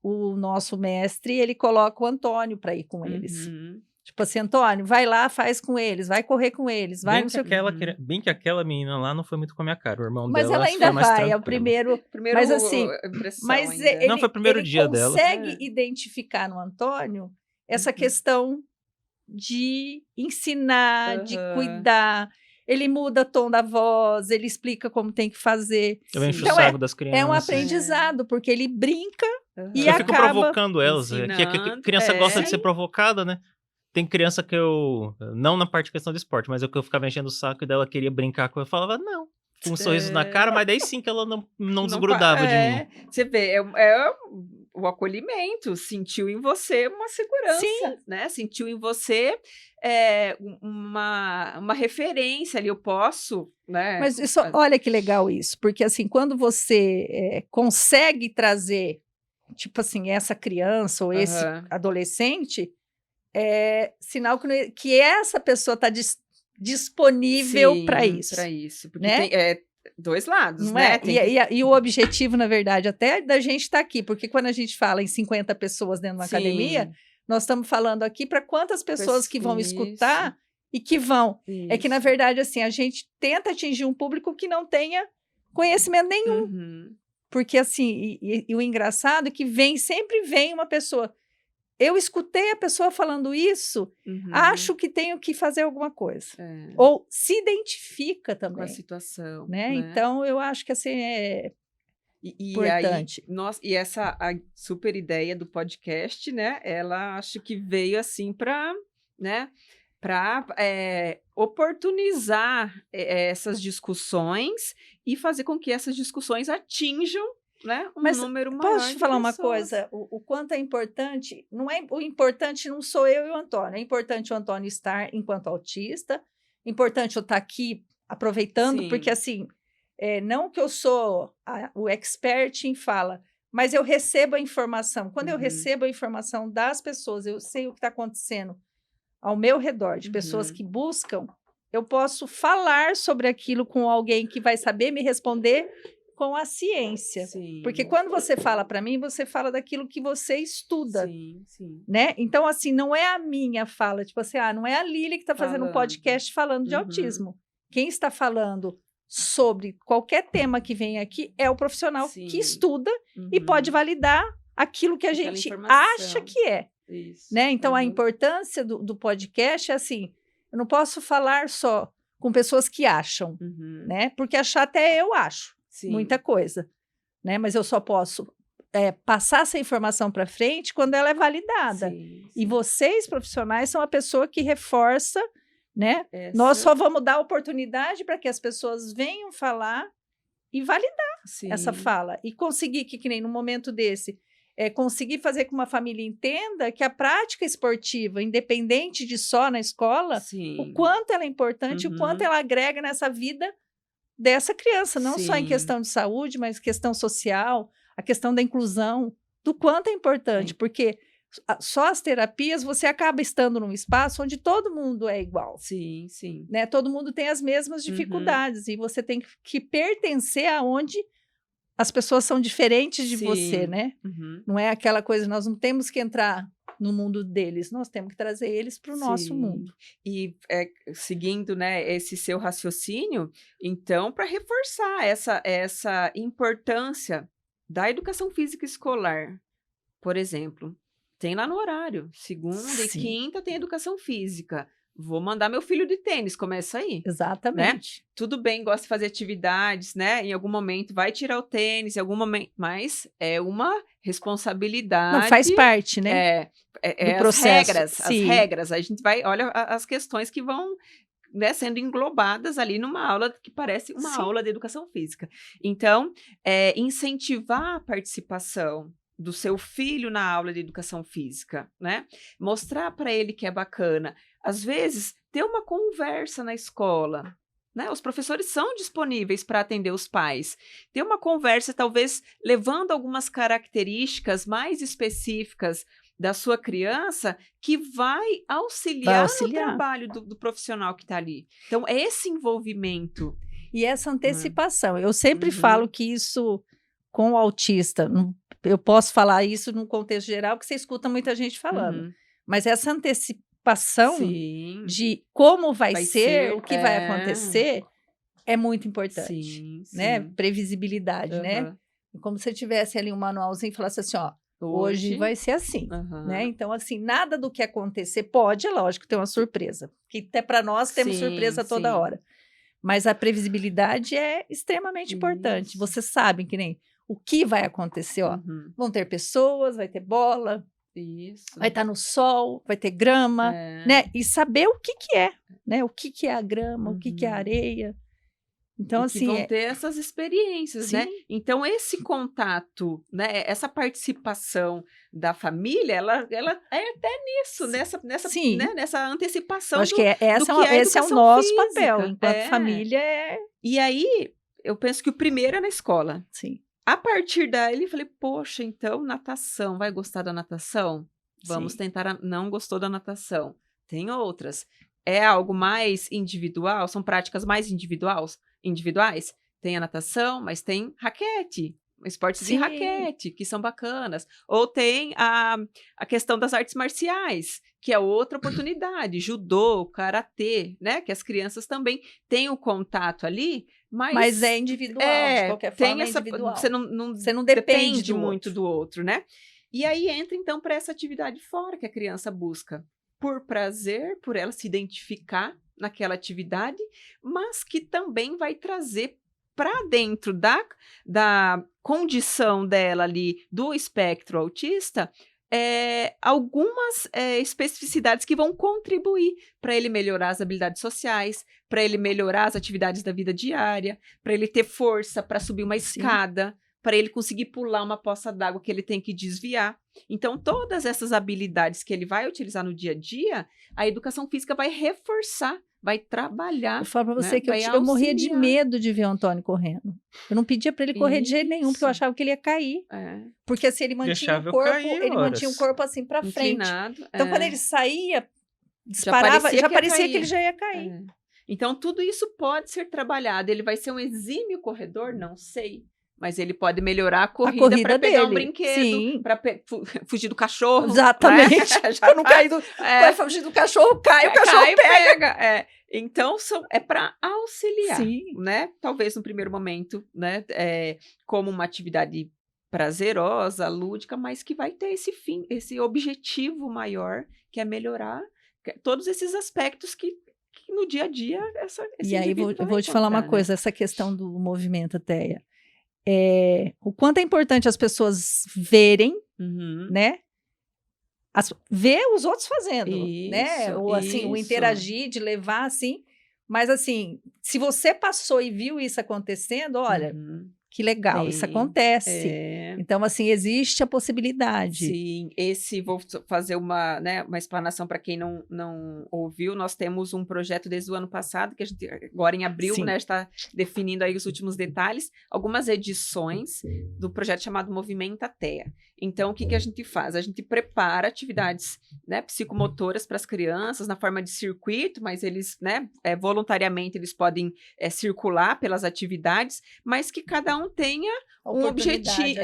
[SPEAKER 2] O nosso mestre, ele coloca o Antônio para ir com eles.
[SPEAKER 3] Uhum.
[SPEAKER 2] Tipo assim, Antônio, vai lá, faz com eles, vai correr com eles, vai não sei o quê.
[SPEAKER 1] Bem que aquela menina lá não foi muito com a minha cara. O irmão
[SPEAKER 2] Mas
[SPEAKER 1] dela
[SPEAKER 2] ela
[SPEAKER 1] foi
[SPEAKER 2] ainda
[SPEAKER 1] mais
[SPEAKER 2] vai, é o
[SPEAKER 1] tranquilo.
[SPEAKER 2] primeiro.
[SPEAKER 3] Primeiro
[SPEAKER 2] Mas assim,
[SPEAKER 3] impressão
[SPEAKER 2] Mas
[SPEAKER 3] ainda.
[SPEAKER 2] ele,
[SPEAKER 1] Não, foi o primeiro
[SPEAKER 2] ele
[SPEAKER 1] dia dela.
[SPEAKER 2] consegue
[SPEAKER 3] É.
[SPEAKER 2] identificar no Antônio essa
[SPEAKER 3] Uhum.
[SPEAKER 2] questão de ensinar, de
[SPEAKER 3] Aham.
[SPEAKER 2] cuidar. Ele muda o tom da voz, ele explica como tem que fazer.
[SPEAKER 1] Eu encho
[SPEAKER 2] Então
[SPEAKER 1] o saco das crianças.
[SPEAKER 2] É um aprendizado, porque ele brinca
[SPEAKER 3] Aham.
[SPEAKER 2] e
[SPEAKER 1] Eu fico
[SPEAKER 2] acaba
[SPEAKER 1] provocando elas. Que a
[SPEAKER 3] ensinando,
[SPEAKER 1] criança gosta de
[SPEAKER 3] é.
[SPEAKER 1] ser provocada, né? Tem criança que eu... Não na parte de questão de esporte, mas eu que eu ficava enchendo o saco dela queria brincar com eu. Eu falava, não. Com um sorriso na cara, mas daí sim que ela não desgrudava de mim.
[SPEAKER 3] Você vê, é o acolhimento, sentiu em você uma segurança,
[SPEAKER 2] Sim.
[SPEAKER 3] né? Sentiu em você uma referência ali, eu posso, né?
[SPEAKER 2] Mas isso, olha que legal isso, porque assim, quando você consegue trazer, tipo assim, essa criança ou esse
[SPEAKER 3] Aham.
[SPEAKER 2] adolescente, é sinal que essa pessoa está disponível para isso.
[SPEAKER 3] Para isso, porque
[SPEAKER 2] né?
[SPEAKER 3] tem dois lados,
[SPEAKER 2] Não
[SPEAKER 3] né?
[SPEAKER 2] é? E o objetivo, na verdade, até da gente estar aqui, porque quando a gente fala em 50 pessoas dentro de uma academia, nós estamos falando aqui para quantas pessoas que vão escutar e que vão.
[SPEAKER 3] Isso.
[SPEAKER 2] É que, na verdade, assim, a gente tenta atingir um público que não tenha conhecimento nenhum.
[SPEAKER 3] Uhum.
[SPEAKER 2] Porque, assim, e o engraçado é que sempre vem uma pessoa. Eu escutei a pessoa falando isso, acho que tenho que fazer alguma coisa. Ou se identifica também.
[SPEAKER 3] Com a situação.
[SPEAKER 2] Né? Então, eu acho que assim é importante.
[SPEAKER 3] E essa a super ideia do podcast, né? Ela acho que veio assim para, né? Para oportunizar essas discussões e fazer com que essas discussões atinjam, né, número maior.
[SPEAKER 2] Posso te falar uma
[SPEAKER 3] pessoas.
[SPEAKER 2] coisa? O quanto é importante, o importante não sou eu e o Antônio, é importante o Antônio estar enquanto autista, importante eu estar aqui aproveitando, porque assim, não que eu sou o expert em fala, mas eu recebo a informação. Quando eu recebo a informação das pessoas, eu sei o que está acontecendo ao meu redor, de pessoas que buscam, eu posso falar sobre aquilo com alguém que vai saber me responder com a ciência.
[SPEAKER 3] Sim.
[SPEAKER 2] Porque quando você fala para mim, você fala daquilo que você estuda.
[SPEAKER 3] Sim, sim.
[SPEAKER 2] Né? Então, assim, não é a minha fala, tipo assim, não é a Lili que está fazendo um podcast falando de autismo. Quem está falando sobre qualquer tema que vem aqui é o profissional que estuda e pode validar aquilo que a gente acha que é.
[SPEAKER 3] Isso.
[SPEAKER 2] Né? Então, a importância do podcast é assim, eu não posso falar só com pessoas que acham, né? Porque achar até eu acho muita coisa, né? Mas eu só posso passar essa informação para frente quando ela é validada. E vocês, profissionais, são a pessoa que reforça, né? Nós só vamos dar oportunidade para que as pessoas venham falar e validar essa fala. E conseguir que nem no momento desse, conseguir fazer com que uma família entenda que a prática esportiva, independente de só na escola, o quanto ela é importante, o quanto ela agrega nessa vida dessa criança, não só em questão de saúde, mas questão social, a questão da inclusão, do quanto é importante, porque só as terapias você acaba estando num espaço onde todo mundo é igual.
[SPEAKER 3] Sim, sim.
[SPEAKER 2] Né? Todo mundo tem as mesmas dificuldades e você tem que pertencer aonde as pessoas são diferentes de você, né? Não é aquela coisa, nós não temos que entrar no mundo deles, nós temos que trazer eles para o nosso mundo.
[SPEAKER 3] E seguindo, né, esse seu raciocínio, então, para reforçar essa importância da educação física escolar, por exemplo, tem lá no horário, segunda e quinta tem educação física. Vou mandar meu filho de tênis, começa aí.
[SPEAKER 2] Exatamente.
[SPEAKER 3] Né? Tudo bem, gosta de fazer atividades, né? Em algum momento vai tirar o tênis, em algum momento, mas é uma responsabilidade.
[SPEAKER 2] Não faz parte, né?
[SPEAKER 3] Do processo. As regras. A gente olha as questões que vão, né, sendo englobadas ali numa aula que parece uma aula de educação física. Então, incentivar a participação do seu filho na aula de educação física, né? Mostrar para ele que é bacana. Às vezes, ter uma conversa na escola, né? Os professores são disponíveis para atender os pais. Ter uma conversa, talvez levando algumas características mais específicas da sua criança, que vai auxiliar no trabalho do profissional que está ali. Então, esse envolvimento.
[SPEAKER 2] E essa antecipação. Eu sempre falo que isso, com o autista, eu posso falar isso num contexto geral, que você escuta muita gente falando. Mas essa antecipação de como vai ser, o que vai acontecer, é muito importante. Né? Previsibilidade, né? Como se tivesse ali um manualzinho e falasse assim, ó, hoje vai ser assim. Né? Então, assim, nada do que acontecer pode, é lógico, ter uma surpresa. Que até para nós temos surpresa toda hora. Mas a previsibilidade é extremamente importante. Vocês sabem que nem o que vai acontecer, ó. Vão ter pessoas, vai ter bola, vai estar no sol, vai ter grama, né? E saber o que é, né? O que é a grama, o que é a areia. Então,
[SPEAKER 3] e
[SPEAKER 2] assim,
[SPEAKER 3] que vão ter essas experiências, né? Então, esse contato, né? Essa participação da família, ela é até nisso, nessa antecipação.
[SPEAKER 2] Eu acho que esse é o nosso papel, enquanto família.
[SPEAKER 3] E aí, eu penso que o primeiro é na escola.
[SPEAKER 2] Sim.
[SPEAKER 3] A partir daí, eu falei, poxa, então, natação, vai gostar da natação? Vamos tentar, não gostou da natação. Tem outras. É algo mais individual? São práticas mais individuais? Tem a natação, mas tem raquete, esportes de raquete, que são bacanas. Ou tem a questão das artes marciais, que é outra oportunidade. Judô, karatê, né? Que as crianças também têm o contato ali, mas
[SPEAKER 2] é individual, de qualquer forma é individual.
[SPEAKER 3] Você não depende muito do outro, né? E aí entra, então, para essa atividade fora que a criança busca. Por prazer, por ela se identificar naquela atividade, mas que também vai trazer para dentro da condição dela ali, do espectro autista, algumas especificidades que vão contribuir para ele melhorar as habilidades sociais, para ele melhorar as atividades da vida diária, para ele ter força para subir uma escada, para ele conseguir pular uma poça d'água que ele tem que desviar. Então, todas essas habilidades que ele vai utilizar no dia a dia, a educação física vai reforçar, vai trabalhar.
[SPEAKER 2] Eu falo para você,
[SPEAKER 3] né?
[SPEAKER 2] que
[SPEAKER 3] Vai
[SPEAKER 2] eu morria de
[SPEAKER 3] auxiliar.
[SPEAKER 2] medo de ver o Antônio correndo. Eu não pedia para ele correr de jeito nenhum, porque eu
[SPEAKER 3] Isso.
[SPEAKER 2] achava que ele ia cair.
[SPEAKER 3] É,
[SPEAKER 2] Porque assim, ele mantinha
[SPEAKER 1] Deixava
[SPEAKER 2] o
[SPEAKER 1] eu
[SPEAKER 2] corpo,
[SPEAKER 1] cair
[SPEAKER 2] ele mantinha o
[SPEAKER 1] horas.
[SPEAKER 2] corpo assim para frente.
[SPEAKER 3] inclinado.
[SPEAKER 2] Então,
[SPEAKER 3] é.
[SPEAKER 2] quando ele saía, disparava,
[SPEAKER 3] parecia
[SPEAKER 2] já
[SPEAKER 3] que ia
[SPEAKER 2] parecia que
[SPEAKER 3] cair.
[SPEAKER 2] ele já ia cair.
[SPEAKER 3] É. Então, tudo isso pode ser trabalhado. Ele vai ser um exímio corredor? Não sei. Mas ele pode melhorar a corrida para pegar um
[SPEAKER 2] dele.
[SPEAKER 3] brinquedo,
[SPEAKER 2] Sim,
[SPEAKER 3] para fugir do cachorro.
[SPEAKER 2] exatamente.
[SPEAKER 3] Né? Já
[SPEAKER 2] Para não
[SPEAKER 3] tá-
[SPEAKER 2] cair do.
[SPEAKER 3] é,
[SPEAKER 2] Vai fugir do cachorro, cai, o cachorro
[SPEAKER 3] cai e
[SPEAKER 2] pega.
[SPEAKER 3] É. Então, é para auxiliar.
[SPEAKER 2] Sim.
[SPEAKER 3] Né? Talvez no primeiro momento, né? Como uma atividade prazerosa, lúdica, mas que vai ter esse fim, esse objetivo maior, que é melhorar todos esses aspectos que no dia a dia esse
[SPEAKER 2] E aí,
[SPEAKER 3] indivíduo
[SPEAKER 2] eu
[SPEAKER 3] vai
[SPEAKER 2] vou te falar uma
[SPEAKER 3] encontrar,
[SPEAKER 2] coisa, essa questão do movimento, Teia. O quanto é importante as pessoas verem,
[SPEAKER 3] né? Uhum.
[SPEAKER 2] né? Ver os outros fazendo, né?
[SPEAKER 3] Isso,
[SPEAKER 2] Ou assim, o
[SPEAKER 3] isso.
[SPEAKER 2] interagir, de levar assim. Mas assim, se você passou e viu isso acontecendo, olha,
[SPEAKER 3] Uhum.
[SPEAKER 2] que legal, isso
[SPEAKER 3] Sim,
[SPEAKER 2] acontece.
[SPEAKER 3] É.
[SPEAKER 2] Então, assim, existe a possibilidade.
[SPEAKER 3] Sim, vou fazer uma explanação para quem não ouviu. Nós temos um projeto desde o ano passado, que a gente, agora em abril,
[SPEAKER 2] Sim.
[SPEAKER 3] né, está definindo aí os últimos detalhes, algumas edições do projeto chamado Movimenta Teia. Então, o que a gente faz? A gente prepara atividades, né, psicomotoras para as crianças na forma de circuito, mas eles, né, voluntariamente, eles podem circular pelas atividades, mas que cada um tenha um objetivo.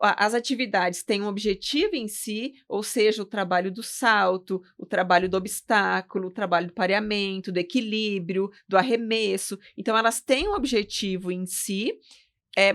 [SPEAKER 3] As atividades têm um objetivo em si, ou seja, o trabalho do salto, o trabalho do obstáculo, o trabalho do pareamento, do equilíbrio, do arremesso. Então, elas têm um objetivo em si,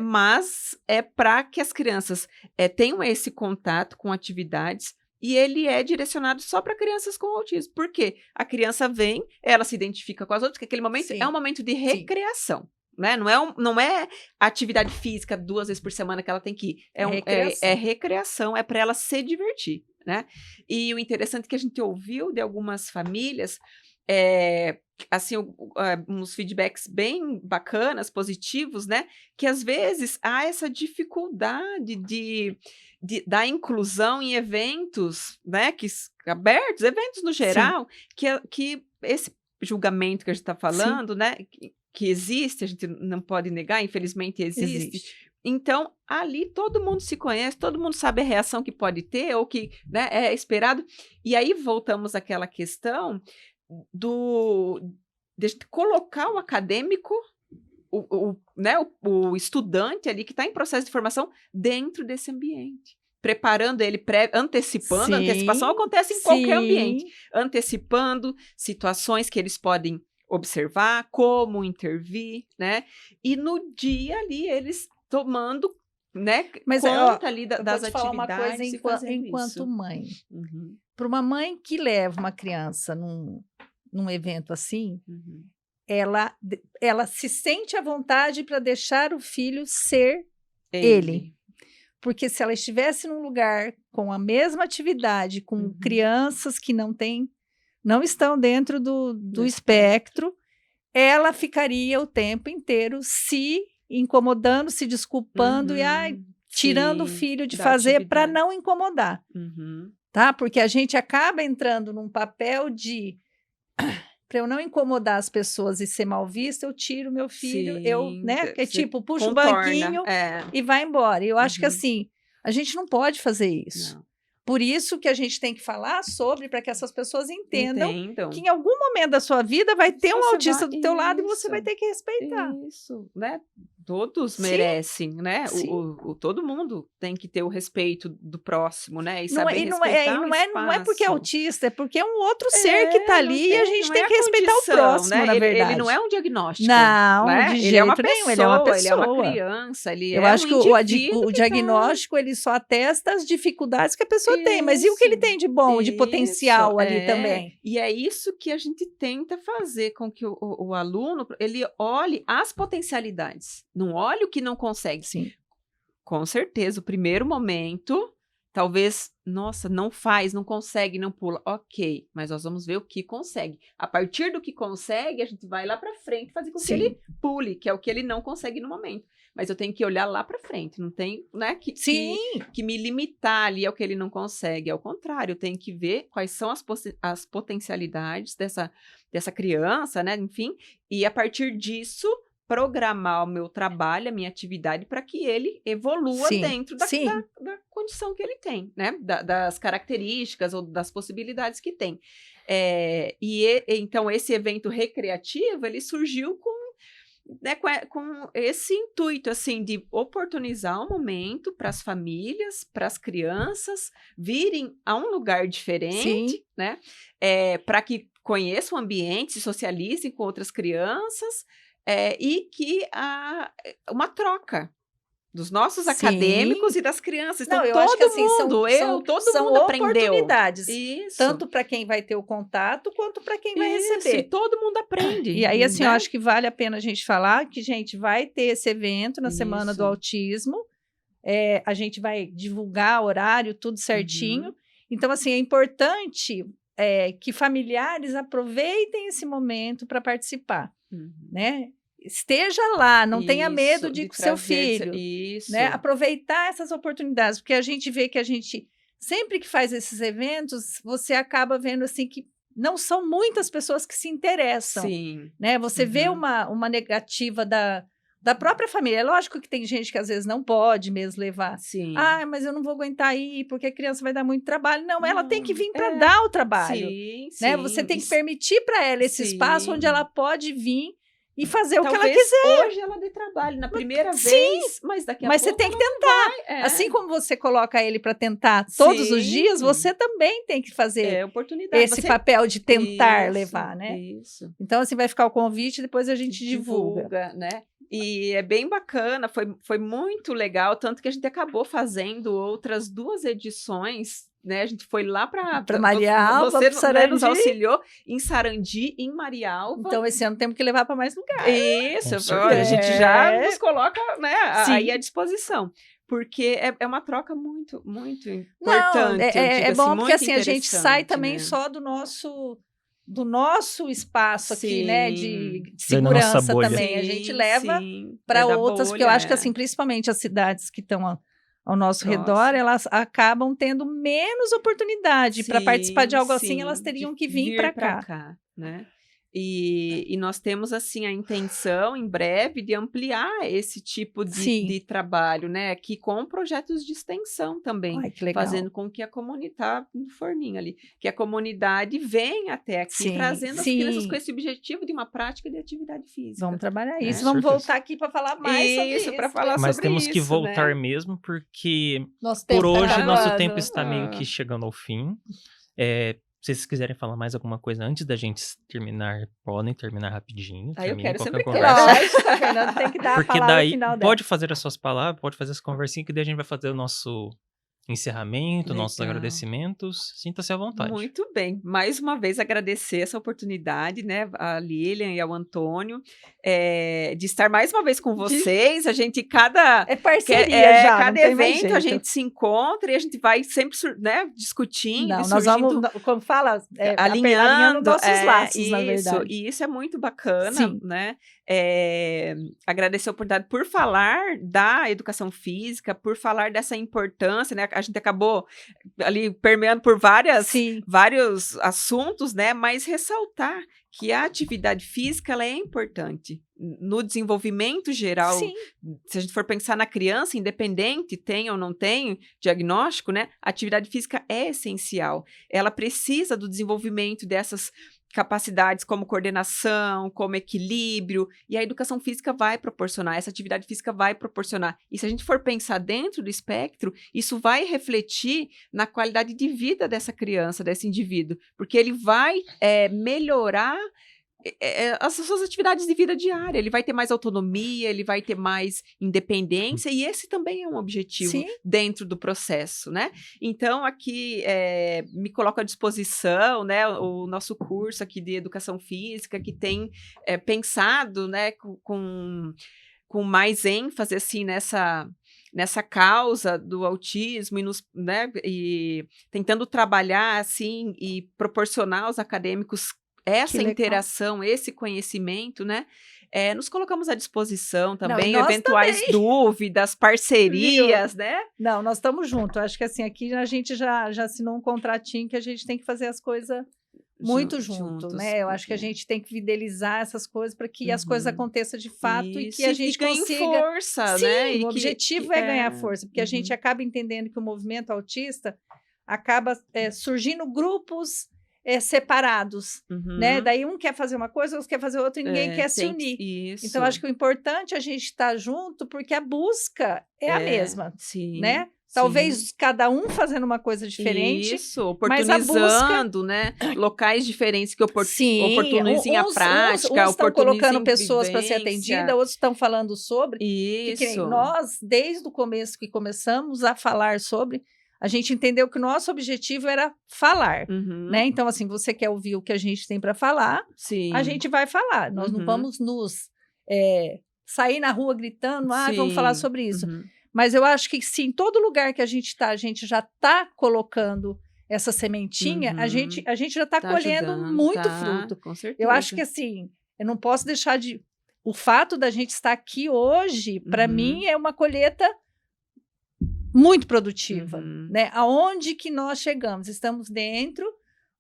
[SPEAKER 3] mas é para que as crianças tenham esse contato com atividades. E ele é direcionado só para crianças com autismo. Por quê? A criança vem, ela se identifica com as outras, que aquele momento
[SPEAKER 2] Sim.
[SPEAKER 3] é um momento de recreação. Né? Não é atividade física 2 vezes por semana que ela tem que ir. É recreação, é para ela se divertir. Né? E o interessante é que a gente ouviu de algumas famílias assim, uns feedbacks bem bacanas, positivos, né? Que às vezes há essa dificuldade da inclusão em eventos, né? Abertos, eventos no geral, que esse julgamento que a gente está falando, né? Que existe, a gente não pode negar, infelizmente existe. Então, ali todo mundo se conhece, todo mundo sabe a reação que pode ter ou que, né, é esperado. E aí voltamos àquela questão de colocar o acadêmico, o estudante ali que está em processo de formação dentro desse ambiente. Preparando ele, antecipando. A antecipação acontece em qualquer ambiente. Antecipando situações que eles podem observar, como intervir, né? E no dia ali, eles tomando, né, conta ali das atividades.
[SPEAKER 2] Vou te falar uma coisa enquanto mãe.
[SPEAKER 3] Uhum.
[SPEAKER 2] Para uma mãe que leva uma criança num evento assim,
[SPEAKER 3] uhum.
[SPEAKER 2] ela se sente à vontade para deixar o filho ser ele. Porque se ela estivesse num lugar com a mesma atividade, com crianças que não estão dentro do espectro, ela ficaria o tempo inteiro se incomodando, se desculpando e tirando o filho de fazer para não incomodar. Tá? Porque a gente acaba entrando num papel de para eu não incomodar as pessoas e ser mal vista, eu tiro meu filho, né? É tipo, puxa o banquinho e vai embora. E eu acho que assim, a gente não pode fazer isso.
[SPEAKER 3] Não.
[SPEAKER 2] Por isso que a gente tem que falar sobre, para que essas pessoas entendam que em algum momento da sua vida vai ter um autista do teu lado e você vai ter que respeitar.
[SPEAKER 3] Isso, né? Todos merecem, né? Todo mundo tem que ter o respeito do próximo, né? E saber respeitar o espaço.
[SPEAKER 2] Não é porque é autista, é porque é um outro ser que está ali e a gente tem que respeitar o próximo,
[SPEAKER 3] né?
[SPEAKER 2] na verdade.
[SPEAKER 3] Ele não é um diagnóstico.
[SPEAKER 2] Não,
[SPEAKER 3] né?
[SPEAKER 2] de
[SPEAKER 3] ele
[SPEAKER 2] jeito
[SPEAKER 3] é uma
[SPEAKER 2] nenhum,
[SPEAKER 3] pessoa,
[SPEAKER 2] ele é uma pessoa.
[SPEAKER 3] Ele é uma criança,
[SPEAKER 2] Eu acho que o diagnóstico, ele só atesta as dificuldades que a pessoa tem, mas e o que ele tem de bom, de potencial ali também?
[SPEAKER 3] E é isso que a gente tenta fazer com que o aluno, ele olhe as potencialidades, não olhe o que não consegue.
[SPEAKER 2] Sim.
[SPEAKER 3] Com certeza, o primeiro momento, talvez, nossa, não faz, não consegue, não pula. Ok, mas nós vamos ver o que consegue. A partir do que consegue, a gente vai lá para frente fazer com que ele pule, que é o que ele não consegue no momento. Mas eu tenho que olhar lá para frente, não tem, né, que me limitar ali ao que ele não consegue. Ao contrário, eu tenho que ver quais são as potencialidades dessa criança, né? Enfim, e a partir disso programar o meu trabalho, a minha atividade, para que ele evolua
[SPEAKER 2] Sim,
[SPEAKER 3] dentro da
[SPEAKER 2] sim.
[SPEAKER 3] condição que ele tem, né? Das características ou das possibilidades que tem. Então, esse evento recreativo, ele surgiu com esse intuito, assim, de oportunizar um momento para as famílias, para as crianças virem a um lugar diferente,
[SPEAKER 2] Sim.
[SPEAKER 3] né? Para que conheçam o ambiente, se socializem com outras crianças, e que uma troca dos nossos
[SPEAKER 2] Sim.
[SPEAKER 3] acadêmicos e das crianças. Então,
[SPEAKER 2] Não, eu
[SPEAKER 3] todo
[SPEAKER 2] acho que assim,
[SPEAKER 3] mundo, todo
[SPEAKER 2] são
[SPEAKER 3] mundo aprendeu.
[SPEAKER 2] oportunidades,
[SPEAKER 3] Isso.
[SPEAKER 2] tanto para quem vai ter o contato, quanto para quem vai
[SPEAKER 3] Isso,
[SPEAKER 2] receber.
[SPEAKER 3] e todo mundo aprende.
[SPEAKER 2] E aí, assim, eu
[SPEAKER 3] né?
[SPEAKER 2] acho que vale a pena a gente falar que, gente, vai ter esse evento na Semana do
[SPEAKER 3] Isso.
[SPEAKER 2] Autismo. A gente vai divulgar horário, tudo certinho.
[SPEAKER 3] Uhum.
[SPEAKER 2] Então, assim, é importante que familiares aproveitem esse momento para participar,
[SPEAKER 3] Uhum.
[SPEAKER 2] né? Esteja lá, não tenha medo
[SPEAKER 3] Isso,
[SPEAKER 2] de ir com seu
[SPEAKER 3] trazer
[SPEAKER 2] filho.
[SPEAKER 3] Isso.
[SPEAKER 2] Né? Aproveitar essas oportunidades, porque a gente vê que sempre que faz esses eventos, você acaba vendo assim que não são muitas pessoas que se interessam.
[SPEAKER 3] Sim.
[SPEAKER 2] Né? Você vê
[SPEAKER 3] Uhum.
[SPEAKER 2] uma negativa da própria família. É lógico que tem gente que às vezes não pode mesmo levar.
[SPEAKER 3] Sim.
[SPEAKER 2] Ah, mas eu não vou aguentar ir, porque a criança vai dar muito trabalho. Não, ela tem que vir para
[SPEAKER 3] é.
[SPEAKER 2] dar o trabalho.
[SPEAKER 3] Sim,
[SPEAKER 2] Né?
[SPEAKER 3] sim.
[SPEAKER 2] Você tem que permitir para ela esse espaço onde
[SPEAKER 3] Sim.
[SPEAKER 2] ela pode vir e fazer o que ela
[SPEAKER 3] Talvez
[SPEAKER 2] quiser.
[SPEAKER 3] hoje ela dê trabalho na primeira
[SPEAKER 2] Sim,
[SPEAKER 3] vez, mas daqui a
[SPEAKER 2] Mas
[SPEAKER 3] pouco
[SPEAKER 2] você tem que
[SPEAKER 3] ela
[SPEAKER 2] tentar.
[SPEAKER 3] vai.
[SPEAKER 2] Assim como você coloca ele para tentar todos os
[SPEAKER 3] Sim.
[SPEAKER 2] dias, você também tem que fazer
[SPEAKER 3] oportunidade.
[SPEAKER 2] esse papel de tentar
[SPEAKER 3] Isso,
[SPEAKER 2] levar, né?
[SPEAKER 3] Isso.
[SPEAKER 2] Então, assim, vai ficar o convite, depois a gente divulga.
[SPEAKER 3] Né? E é bem bacana, foi muito legal, tanto que a gente acabou fazendo outras 2 edições, né? A gente foi lá para
[SPEAKER 2] Marialva,
[SPEAKER 3] você
[SPEAKER 2] pro Sarandi.
[SPEAKER 3] nos auxiliou em Sarandi, em Marialva.
[SPEAKER 2] Então, esse ano temos que levar para mais lugar.
[SPEAKER 3] Isso,
[SPEAKER 1] Com
[SPEAKER 3] olha, a gente já
[SPEAKER 2] certeza.
[SPEAKER 3] nos coloca, né,
[SPEAKER 2] Sim.
[SPEAKER 3] aí à disposição. Porque é uma troca muito, muito
[SPEAKER 2] Não,
[SPEAKER 3] importante. eu digo
[SPEAKER 2] é bom
[SPEAKER 3] assim,
[SPEAKER 2] porque
[SPEAKER 3] muito
[SPEAKER 2] assim a gente sai
[SPEAKER 3] interessante,
[SPEAKER 2] também
[SPEAKER 3] né?
[SPEAKER 2] só do nosso espaço aqui, né, de
[SPEAKER 1] Da nossa
[SPEAKER 2] segurança
[SPEAKER 1] bolha.
[SPEAKER 2] também. A gente leva
[SPEAKER 3] sim,
[SPEAKER 2] para
[SPEAKER 3] da
[SPEAKER 2] outras, porque eu
[SPEAKER 3] bolha,
[SPEAKER 2] acho que assim, principalmente as cidades que estão ao nosso redor,
[SPEAKER 3] Próximo.
[SPEAKER 2] elas acabam tendo menos oportunidade para participar de algo assim, elas teriam
[SPEAKER 3] de
[SPEAKER 2] que vir para cá.
[SPEAKER 3] né? E nós temos, assim, a intenção, em breve, de ampliar esse tipo
[SPEAKER 2] Sim.
[SPEAKER 3] de trabalho, né? Aqui com projetos de extensão também.
[SPEAKER 2] Ai, que legal.
[SPEAKER 3] Fazendo com que a comunidade, no forninho ali, que a comunidade venha até aqui,
[SPEAKER 2] Sim,
[SPEAKER 3] trazendo as
[SPEAKER 2] sim.
[SPEAKER 3] crianças com esse objetivo de uma prática de atividade física.
[SPEAKER 2] Vamos trabalhar
[SPEAKER 3] né?
[SPEAKER 2] isso. Vamos
[SPEAKER 1] Certeza.
[SPEAKER 2] voltar aqui para falar mais sobre isso.
[SPEAKER 3] para falar
[SPEAKER 1] Mas
[SPEAKER 3] sobre
[SPEAKER 1] temos
[SPEAKER 3] isso,
[SPEAKER 1] que voltar
[SPEAKER 3] né?
[SPEAKER 1] mesmo, porque
[SPEAKER 2] Nosso
[SPEAKER 1] por
[SPEAKER 2] tempo tá
[SPEAKER 1] hoje nosso
[SPEAKER 2] acabando.
[SPEAKER 1] tempo está meio que chegando ao fim. Se vocês quiserem falar mais alguma coisa antes da gente terminar, podem terminar rapidinho.
[SPEAKER 3] Eu
[SPEAKER 1] terminem
[SPEAKER 3] quero
[SPEAKER 1] qualquer
[SPEAKER 3] sempre
[SPEAKER 1] conversa.
[SPEAKER 2] Lógico, a Fernanda tem que dar a
[SPEAKER 1] Porque
[SPEAKER 2] palavra
[SPEAKER 1] daí
[SPEAKER 2] final dela.
[SPEAKER 1] pode fazer as suas palavras, pode fazer as conversinhas, que daí a gente vai fazer o nosso encerramento, nossos
[SPEAKER 3] Legal.
[SPEAKER 1] agradecimentos. Sinta-se à vontade.
[SPEAKER 3] Muito bem. Mais uma vez agradecer essa oportunidade, né, a Lilian e ao Antônio, de estar mais uma vez com vocês. A gente
[SPEAKER 2] É parceria já,
[SPEAKER 3] cada
[SPEAKER 2] não tem mais
[SPEAKER 3] evento a
[SPEAKER 2] jeito.
[SPEAKER 3] gente se encontra e a gente vai sempre, né, discutindo,
[SPEAKER 2] Não,
[SPEAKER 3] e
[SPEAKER 2] nós
[SPEAKER 3] surgindo,
[SPEAKER 2] vamos, como fala,
[SPEAKER 3] alinhando
[SPEAKER 2] nossos laços, na
[SPEAKER 3] isso,
[SPEAKER 2] verdade.
[SPEAKER 3] e isso é muito bacana,
[SPEAKER 2] Sim.
[SPEAKER 3] né? Agradecer a oportunidade por falar da educação física, por falar dessa importância, né? A gente acabou ali permeando por
[SPEAKER 2] Sim.
[SPEAKER 3] vários assuntos, né? Mas ressaltar que a atividade física ela é importante no desenvolvimento geral.
[SPEAKER 2] Sim.
[SPEAKER 3] Se a gente for pensar na criança, independente, tem ou não tem diagnóstico, né? A atividade física é essencial. Ela precisa do desenvolvimento dessas capacidades como coordenação, como equilíbrio, e a educação física vai proporcionar, essa atividade física vai proporcionar. E se a gente for pensar dentro do espectro, isso vai refletir na qualidade de vida dessa criança, desse indivíduo, porque ele vai melhorar as suas atividades de vida diária, ele vai ter mais autonomia, ele vai ter mais independência, e esse também é um objetivo
[SPEAKER 2] Sim.
[SPEAKER 3] dentro do processo, né? Então, aqui me coloco à disposição, né, o nosso curso aqui de Educação Física, que tem pensado, né, com mais ênfase, assim, nessa causa do autismo e tentando trabalhar, assim, e proporcionar aos acadêmicos essa interação, esse conhecimento, né? Nos colocamos à disposição também, eventuais dúvidas, parcerias, né?
[SPEAKER 2] Não, nós estamos juntos. Acho que assim, aqui a gente já assinou um contratinho que a gente tem que fazer as coisas muito junto,
[SPEAKER 3] juntos,
[SPEAKER 2] né? Eu acho que a
[SPEAKER 3] porque-
[SPEAKER 2] gente tem que fidelizar essas coisas para que as coisas
[SPEAKER 3] Uhum.
[SPEAKER 2] aconteçam de fato e
[SPEAKER 3] Isso,
[SPEAKER 2] que a gente
[SPEAKER 3] ganhe
[SPEAKER 2] consiga.
[SPEAKER 3] força,
[SPEAKER 2] Sim,
[SPEAKER 3] né?
[SPEAKER 2] o objetivo é ganhar força, porque a gente
[SPEAKER 3] Uhum.
[SPEAKER 2] acaba entendendo que o movimento autista acaba surgindo grupos separados, né?
[SPEAKER 3] Uhum.
[SPEAKER 2] Daí um quer fazer uma coisa, outro quer fazer outra e ninguém quer se
[SPEAKER 3] tem
[SPEAKER 2] unir.
[SPEAKER 3] Isso.
[SPEAKER 2] Então, acho que o importante é a gente estar junto, porque a busca é a mesma,
[SPEAKER 3] Sim,
[SPEAKER 2] né?
[SPEAKER 3] sim.
[SPEAKER 2] Talvez cada um fazendo uma coisa diferente,
[SPEAKER 3] Isso,
[SPEAKER 2] mas a
[SPEAKER 3] oportunizando, né? Locais diferentes que
[SPEAKER 2] sim,
[SPEAKER 3] oportunizem a prática,
[SPEAKER 2] uns estão colocando
[SPEAKER 3] oportunizem
[SPEAKER 2] pessoas para ser
[SPEAKER 3] vivência.
[SPEAKER 2] atendida, outros estão falando sobre. Que nem
[SPEAKER 3] Isso.
[SPEAKER 2] nós, desde o começo que começamos a falar sobre, a gente entendeu que o nosso objetivo era falar,
[SPEAKER 3] Uhum.
[SPEAKER 2] né? Então, assim, você quer ouvir o que a gente tem para falar,
[SPEAKER 3] Sim.
[SPEAKER 2] a gente vai falar. Nós não
[SPEAKER 3] Uhum.
[SPEAKER 2] vamos nos sair na rua gritando, vamos falar
[SPEAKER 3] Sim.
[SPEAKER 2] sobre isso.
[SPEAKER 3] Uhum.
[SPEAKER 2] Mas eu acho que se em todo lugar que a gente já está colocando essa sementinha, a
[SPEAKER 3] Uhum.
[SPEAKER 2] gente já está
[SPEAKER 3] Tá
[SPEAKER 2] colhendo
[SPEAKER 3] ajudando,
[SPEAKER 2] muito
[SPEAKER 3] tá,
[SPEAKER 2] fruto.
[SPEAKER 3] com certeza.
[SPEAKER 2] Eu acho que assim, eu não posso deixar de. O fato da gente estar aqui hoje, para
[SPEAKER 3] Uhum.
[SPEAKER 2] mim, é uma colheita muito produtiva,
[SPEAKER 3] Uhum.
[SPEAKER 2] né? Aonde que nós chegamos? Estamos dentro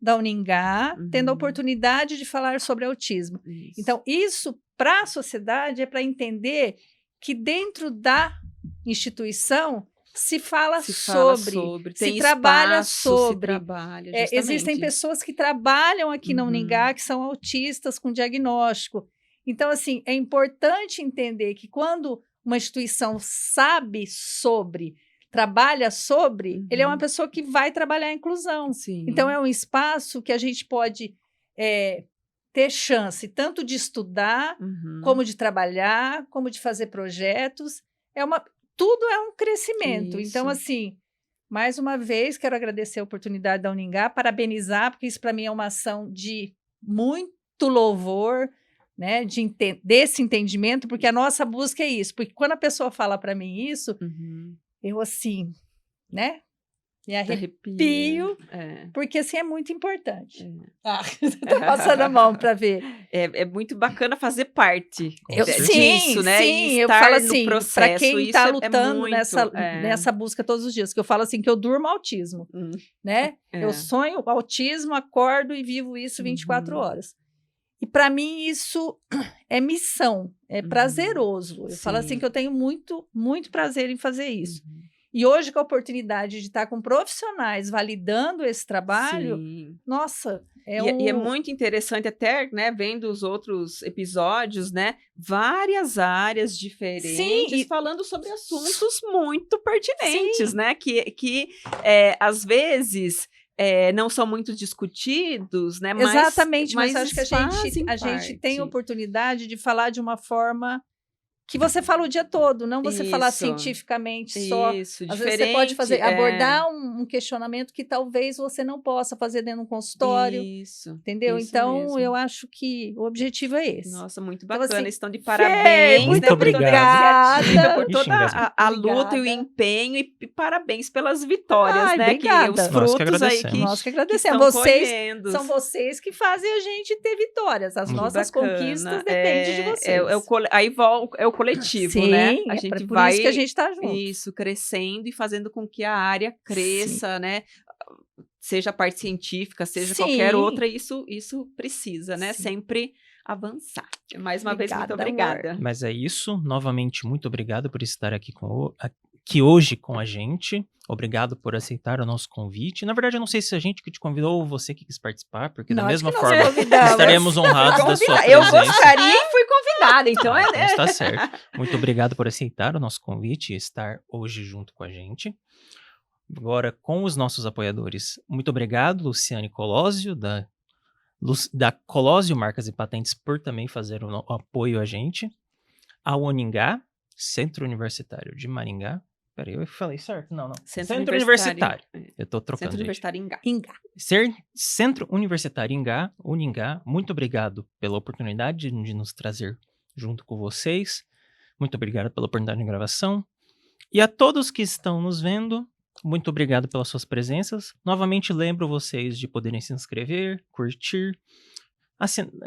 [SPEAKER 2] da Uningá, tendo a
[SPEAKER 3] Uhum.
[SPEAKER 2] oportunidade de falar sobre autismo.
[SPEAKER 3] Isso.
[SPEAKER 2] Então, isso para a sociedade é para entender que dentro da instituição se fala sobre,
[SPEAKER 3] tem
[SPEAKER 2] se trabalha
[SPEAKER 3] espaço,
[SPEAKER 2] sobre.
[SPEAKER 3] se trabalha,
[SPEAKER 2] Existem
[SPEAKER 3] justamente.
[SPEAKER 2] pessoas que trabalham aqui na
[SPEAKER 3] Uhum.
[SPEAKER 2] Uningá que são autistas com diagnóstico. Então, assim, é importante entender que quando uma instituição sabe sobre, trabalha sobre, ele é uma pessoa que vai trabalhar a inclusão.
[SPEAKER 3] Sim.
[SPEAKER 2] Então, é um espaço que a gente pode ter chance tanto de estudar,
[SPEAKER 3] Uhum.
[SPEAKER 2] como de trabalhar, como de fazer projetos. Tudo é um crescimento.
[SPEAKER 3] Isso.
[SPEAKER 2] Então, assim, mais uma vez, quero agradecer a oportunidade da Uningá, parabenizar, porque isso para mim é uma ação de muito louvor, né, desse entendimento, porque a nossa busca é isso. Porque quando a pessoa fala para mim isso,
[SPEAKER 3] Uhum.
[SPEAKER 2] eu assim, né, me arrepio,
[SPEAKER 3] Arrepia.
[SPEAKER 2] porque assim é muito importante.
[SPEAKER 3] É.
[SPEAKER 2] Você tá passando a mão para ver.
[SPEAKER 3] É muito bacana fazer parte
[SPEAKER 2] Sim,
[SPEAKER 3] né?
[SPEAKER 2] sim,
[SPEAKER 3] E
[SPEAKER 2] eu
[SPEAKER 3] estar
[SPEAKER 2] falo
[SPEAKER 3] no
[SPEAKER 2] assim, para
[SPEAKER 3] processo,
[SPEAKER 2] quem
[SPEAKER 3] isso
[SPEAKER 2] está
[SPEAKER 3] é
[SPEAKER 2] lutando
[SPEAKER 3] muito,
[SPEAKER 2] nessa busca todos os dias, que eu falo assim, que eu durmo autismo, né?
[SPEAKER 3] É.
[SPEAKER 2] Eu sonho autismo, acordo e vivo isso 24 horas. E para mim isso é missão, é prazeroso. Eu falo assim
[SPEAKER 3] Sim.
[SPEAKER 2] que eu tenho muito, muito prazer em fazer isso.
[SPEAKER 3] Uhum.
[SPEAKER 2] E hoje, com a oportunidade de estar com profissionais validando esse trabalho,
[SPEAKER 3] Sim.
[SPEAKER 2] nossa,
[SPEAKER 3] E é muito interessante até, né, vendo os outros episódios, né, várias áreas diferentes falando sobre assuntos muito pertinentes,
[SPEAKER 2] Sim.
[SPEAKER 3] né, que às vezes não são muito discutidos, né,
[SPEAKER 2] Exatamente, mas acho que a
[SPEAKER 3] fazem
[SPEAKER 2] gente tem
[SPEAKER 3] parte.
[SPEAKER 2] oportunidade de falar de uma forma que você fala o dia todo, não você falar
[SPEAKER 3] Isso.
[SPEAKER 2] cientificamente só.
[SPEAKER 3] Isso,
[SPEAKER 2] Às
[SPEAKER 3] diferente.
[SPEAKER 2] vezes você pode abordar um questionamento que talvez você não possa fazer dentro de um consultório.
[SPEAKER 3] Isso.
[SPEAKER 2] Entendeu?
[SPEAKER 3] Isso
[SPEAKER 2] Então,
[SPEAKER 3] mesmo.
[SPEAKER 2] eu acho que o objetivo é esse.
[SPEAKER 3] Nossa, muito
[SPEAKER 2] Então,
[SPEAKER 3] bacana.
[SPEAKER 2] assim,
[SPEAKER 3] Estão de parabéns,
[SPEAKER 2] muito
[SPEAKER 3] né, por
[SPEAKER 1] obrigado.
[SPEAKER 3] toda a iniciativa, por
[SPEAKER 1] Ixi,
[SPEAKER 3] toda
[SPEAKER 1] engasguei.
[SPEAKER 3] a luta e o
[SPEAKER 2] Obrigada.
[SPEAKER 3] empenho e parabéns pelas vitórias,
[SPEAKER 2] Ai,
[SPEAKER 3] né?
[SPEAKER 2] obrigada.
[SPEAKER 3] Que os
[SPEAKER 1] Nós que
[SPEAKER 3] frutos aí
[SPEAKER 1] agradecemos.
[SPEAKER 2] Nós que
[SPEAKER 3] que
[SPEAKER 2] agradecemos.
[SPEAKER 3] estão
[SPEAKER 2] Vocês
[SPEAKER 3] colhendo.
[SPEAKER 2] são vocês que fazem a gente ter vitórias. As
[SPEAKER 1] Muito
[SPEAKER 2] nossas
[SPEAKER 3] Bacana.
[SPEAKER 2] conquistas dependem de vocês.
[SPEAKER 3] Aí é o coletivo,
[SPEAKER 2] Sim,
[SPEAKER 3] né? A
[SPEAKER 2] é
[SPEAKER 3] gente
[SPEAKER 2] por
[SPEAKER 3] vai
[SPEAKER 2] isso que a gente está junto.
[SPEAKER 3] isso crescendo e fazendo com que a área cresça, né? Seja a parte científica, seja qualquer
[SPEAKER 2] Sim.
[SPEAKER 3] outra, isso precisa, né?
[SPEAKER 2] Sim.
[SPEAKER 3] Sempre avançar. Mais uma vez, muito
[SPEAKER 2] Obrigada, amor.
[SPEAKER 3] obrigada.
[SPEAKER 1] Mas é isso. Novamente, muito obrigado por estar aqui hoje com a gente. Obrigado por aceitar o nosso convite. Na verdade, eu não sei se a gente que te convidou ou você que quis participar, porque da
[SPEAKER 2] Nós
[SPEAKER 1] mesma
[SPEAKER 2] que nós
[SPEAKER 1] forma
[SPEAKER 2] convidamos.
[SPEAKER 1] estaremos honrados da sua
[SPEAKER 3] Eu
[SPEAKER 1] presença.
[SPEAKER 3] gostaria e fui convidada, então
[SPEAKER 1] Então está certo. Muito obrigado por aceitar o nosso convite e estar hoje junto com a gente. Agora, com os nossos apoiadores, muito obrigado, Luciane Colosio, da Colosio Marcas e Patentes, por também fazer o apoio a gente. A Uningá, Centro Universitário de Maringá. Peraí, eu falei certo? Não. Centro Universitário. Eu tô trocando,
[SPEAKER 3] Centro
[SPEAKER 1] gente.
[SPEAKER 3] Universitário Ingá.
[SPEAKER 1] Centro Universitário Uningá, muito obrigado pela oportunidade de nos trazer junto com vocês. Muito obrigado pela oportunidade de gravação. E a todos que estão nos vendo, muito obrigado pelas suas presenças. Novamente lembro vocês de poderem se inscrever, curtir,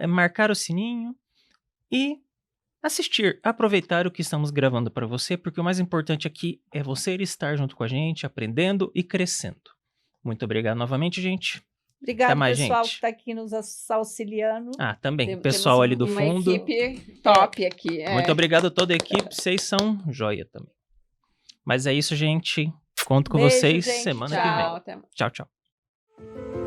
[SPEAKER 1] marcar o sininho e aproveitar o que estamos gravando para você, porque o mais importante aqui é você estar junto com a gente, aprendendo e crescendo. Muito obrigado novamente, gente.
[SPEAKER 2] Obrigado,
[SPEAKER 1] mais,
[SPEAKER 2] pessoal,
[SPEAKER 1] gente.
[SPEAKER 2] que está aqui nos auxiliando.
[SPEAKER 1] Também.
[SPEAKER 3] Temos
[SPEAKER 1] Pessoal ali do
[SPEAKER 3] uma
[SPEAKER 1] fundo.
[SPEAKER 3] equipe top aqui.
[SPEAKER 1] Muito obrigado a toda a equipe. Vocês são joia também. Mas é isso, gente. Conto com
[SPEAKER 2] Beijo,
[SPEAKER 1] vocês
[SPEAKER 2] gente.
[SPEAKER 1] semana
[SPEAKER 3] Tchau,
[SPEAKER 1] que vem.
[SPEAKER 3] até mais.
[SPEAKER 1] Tchau, tchau.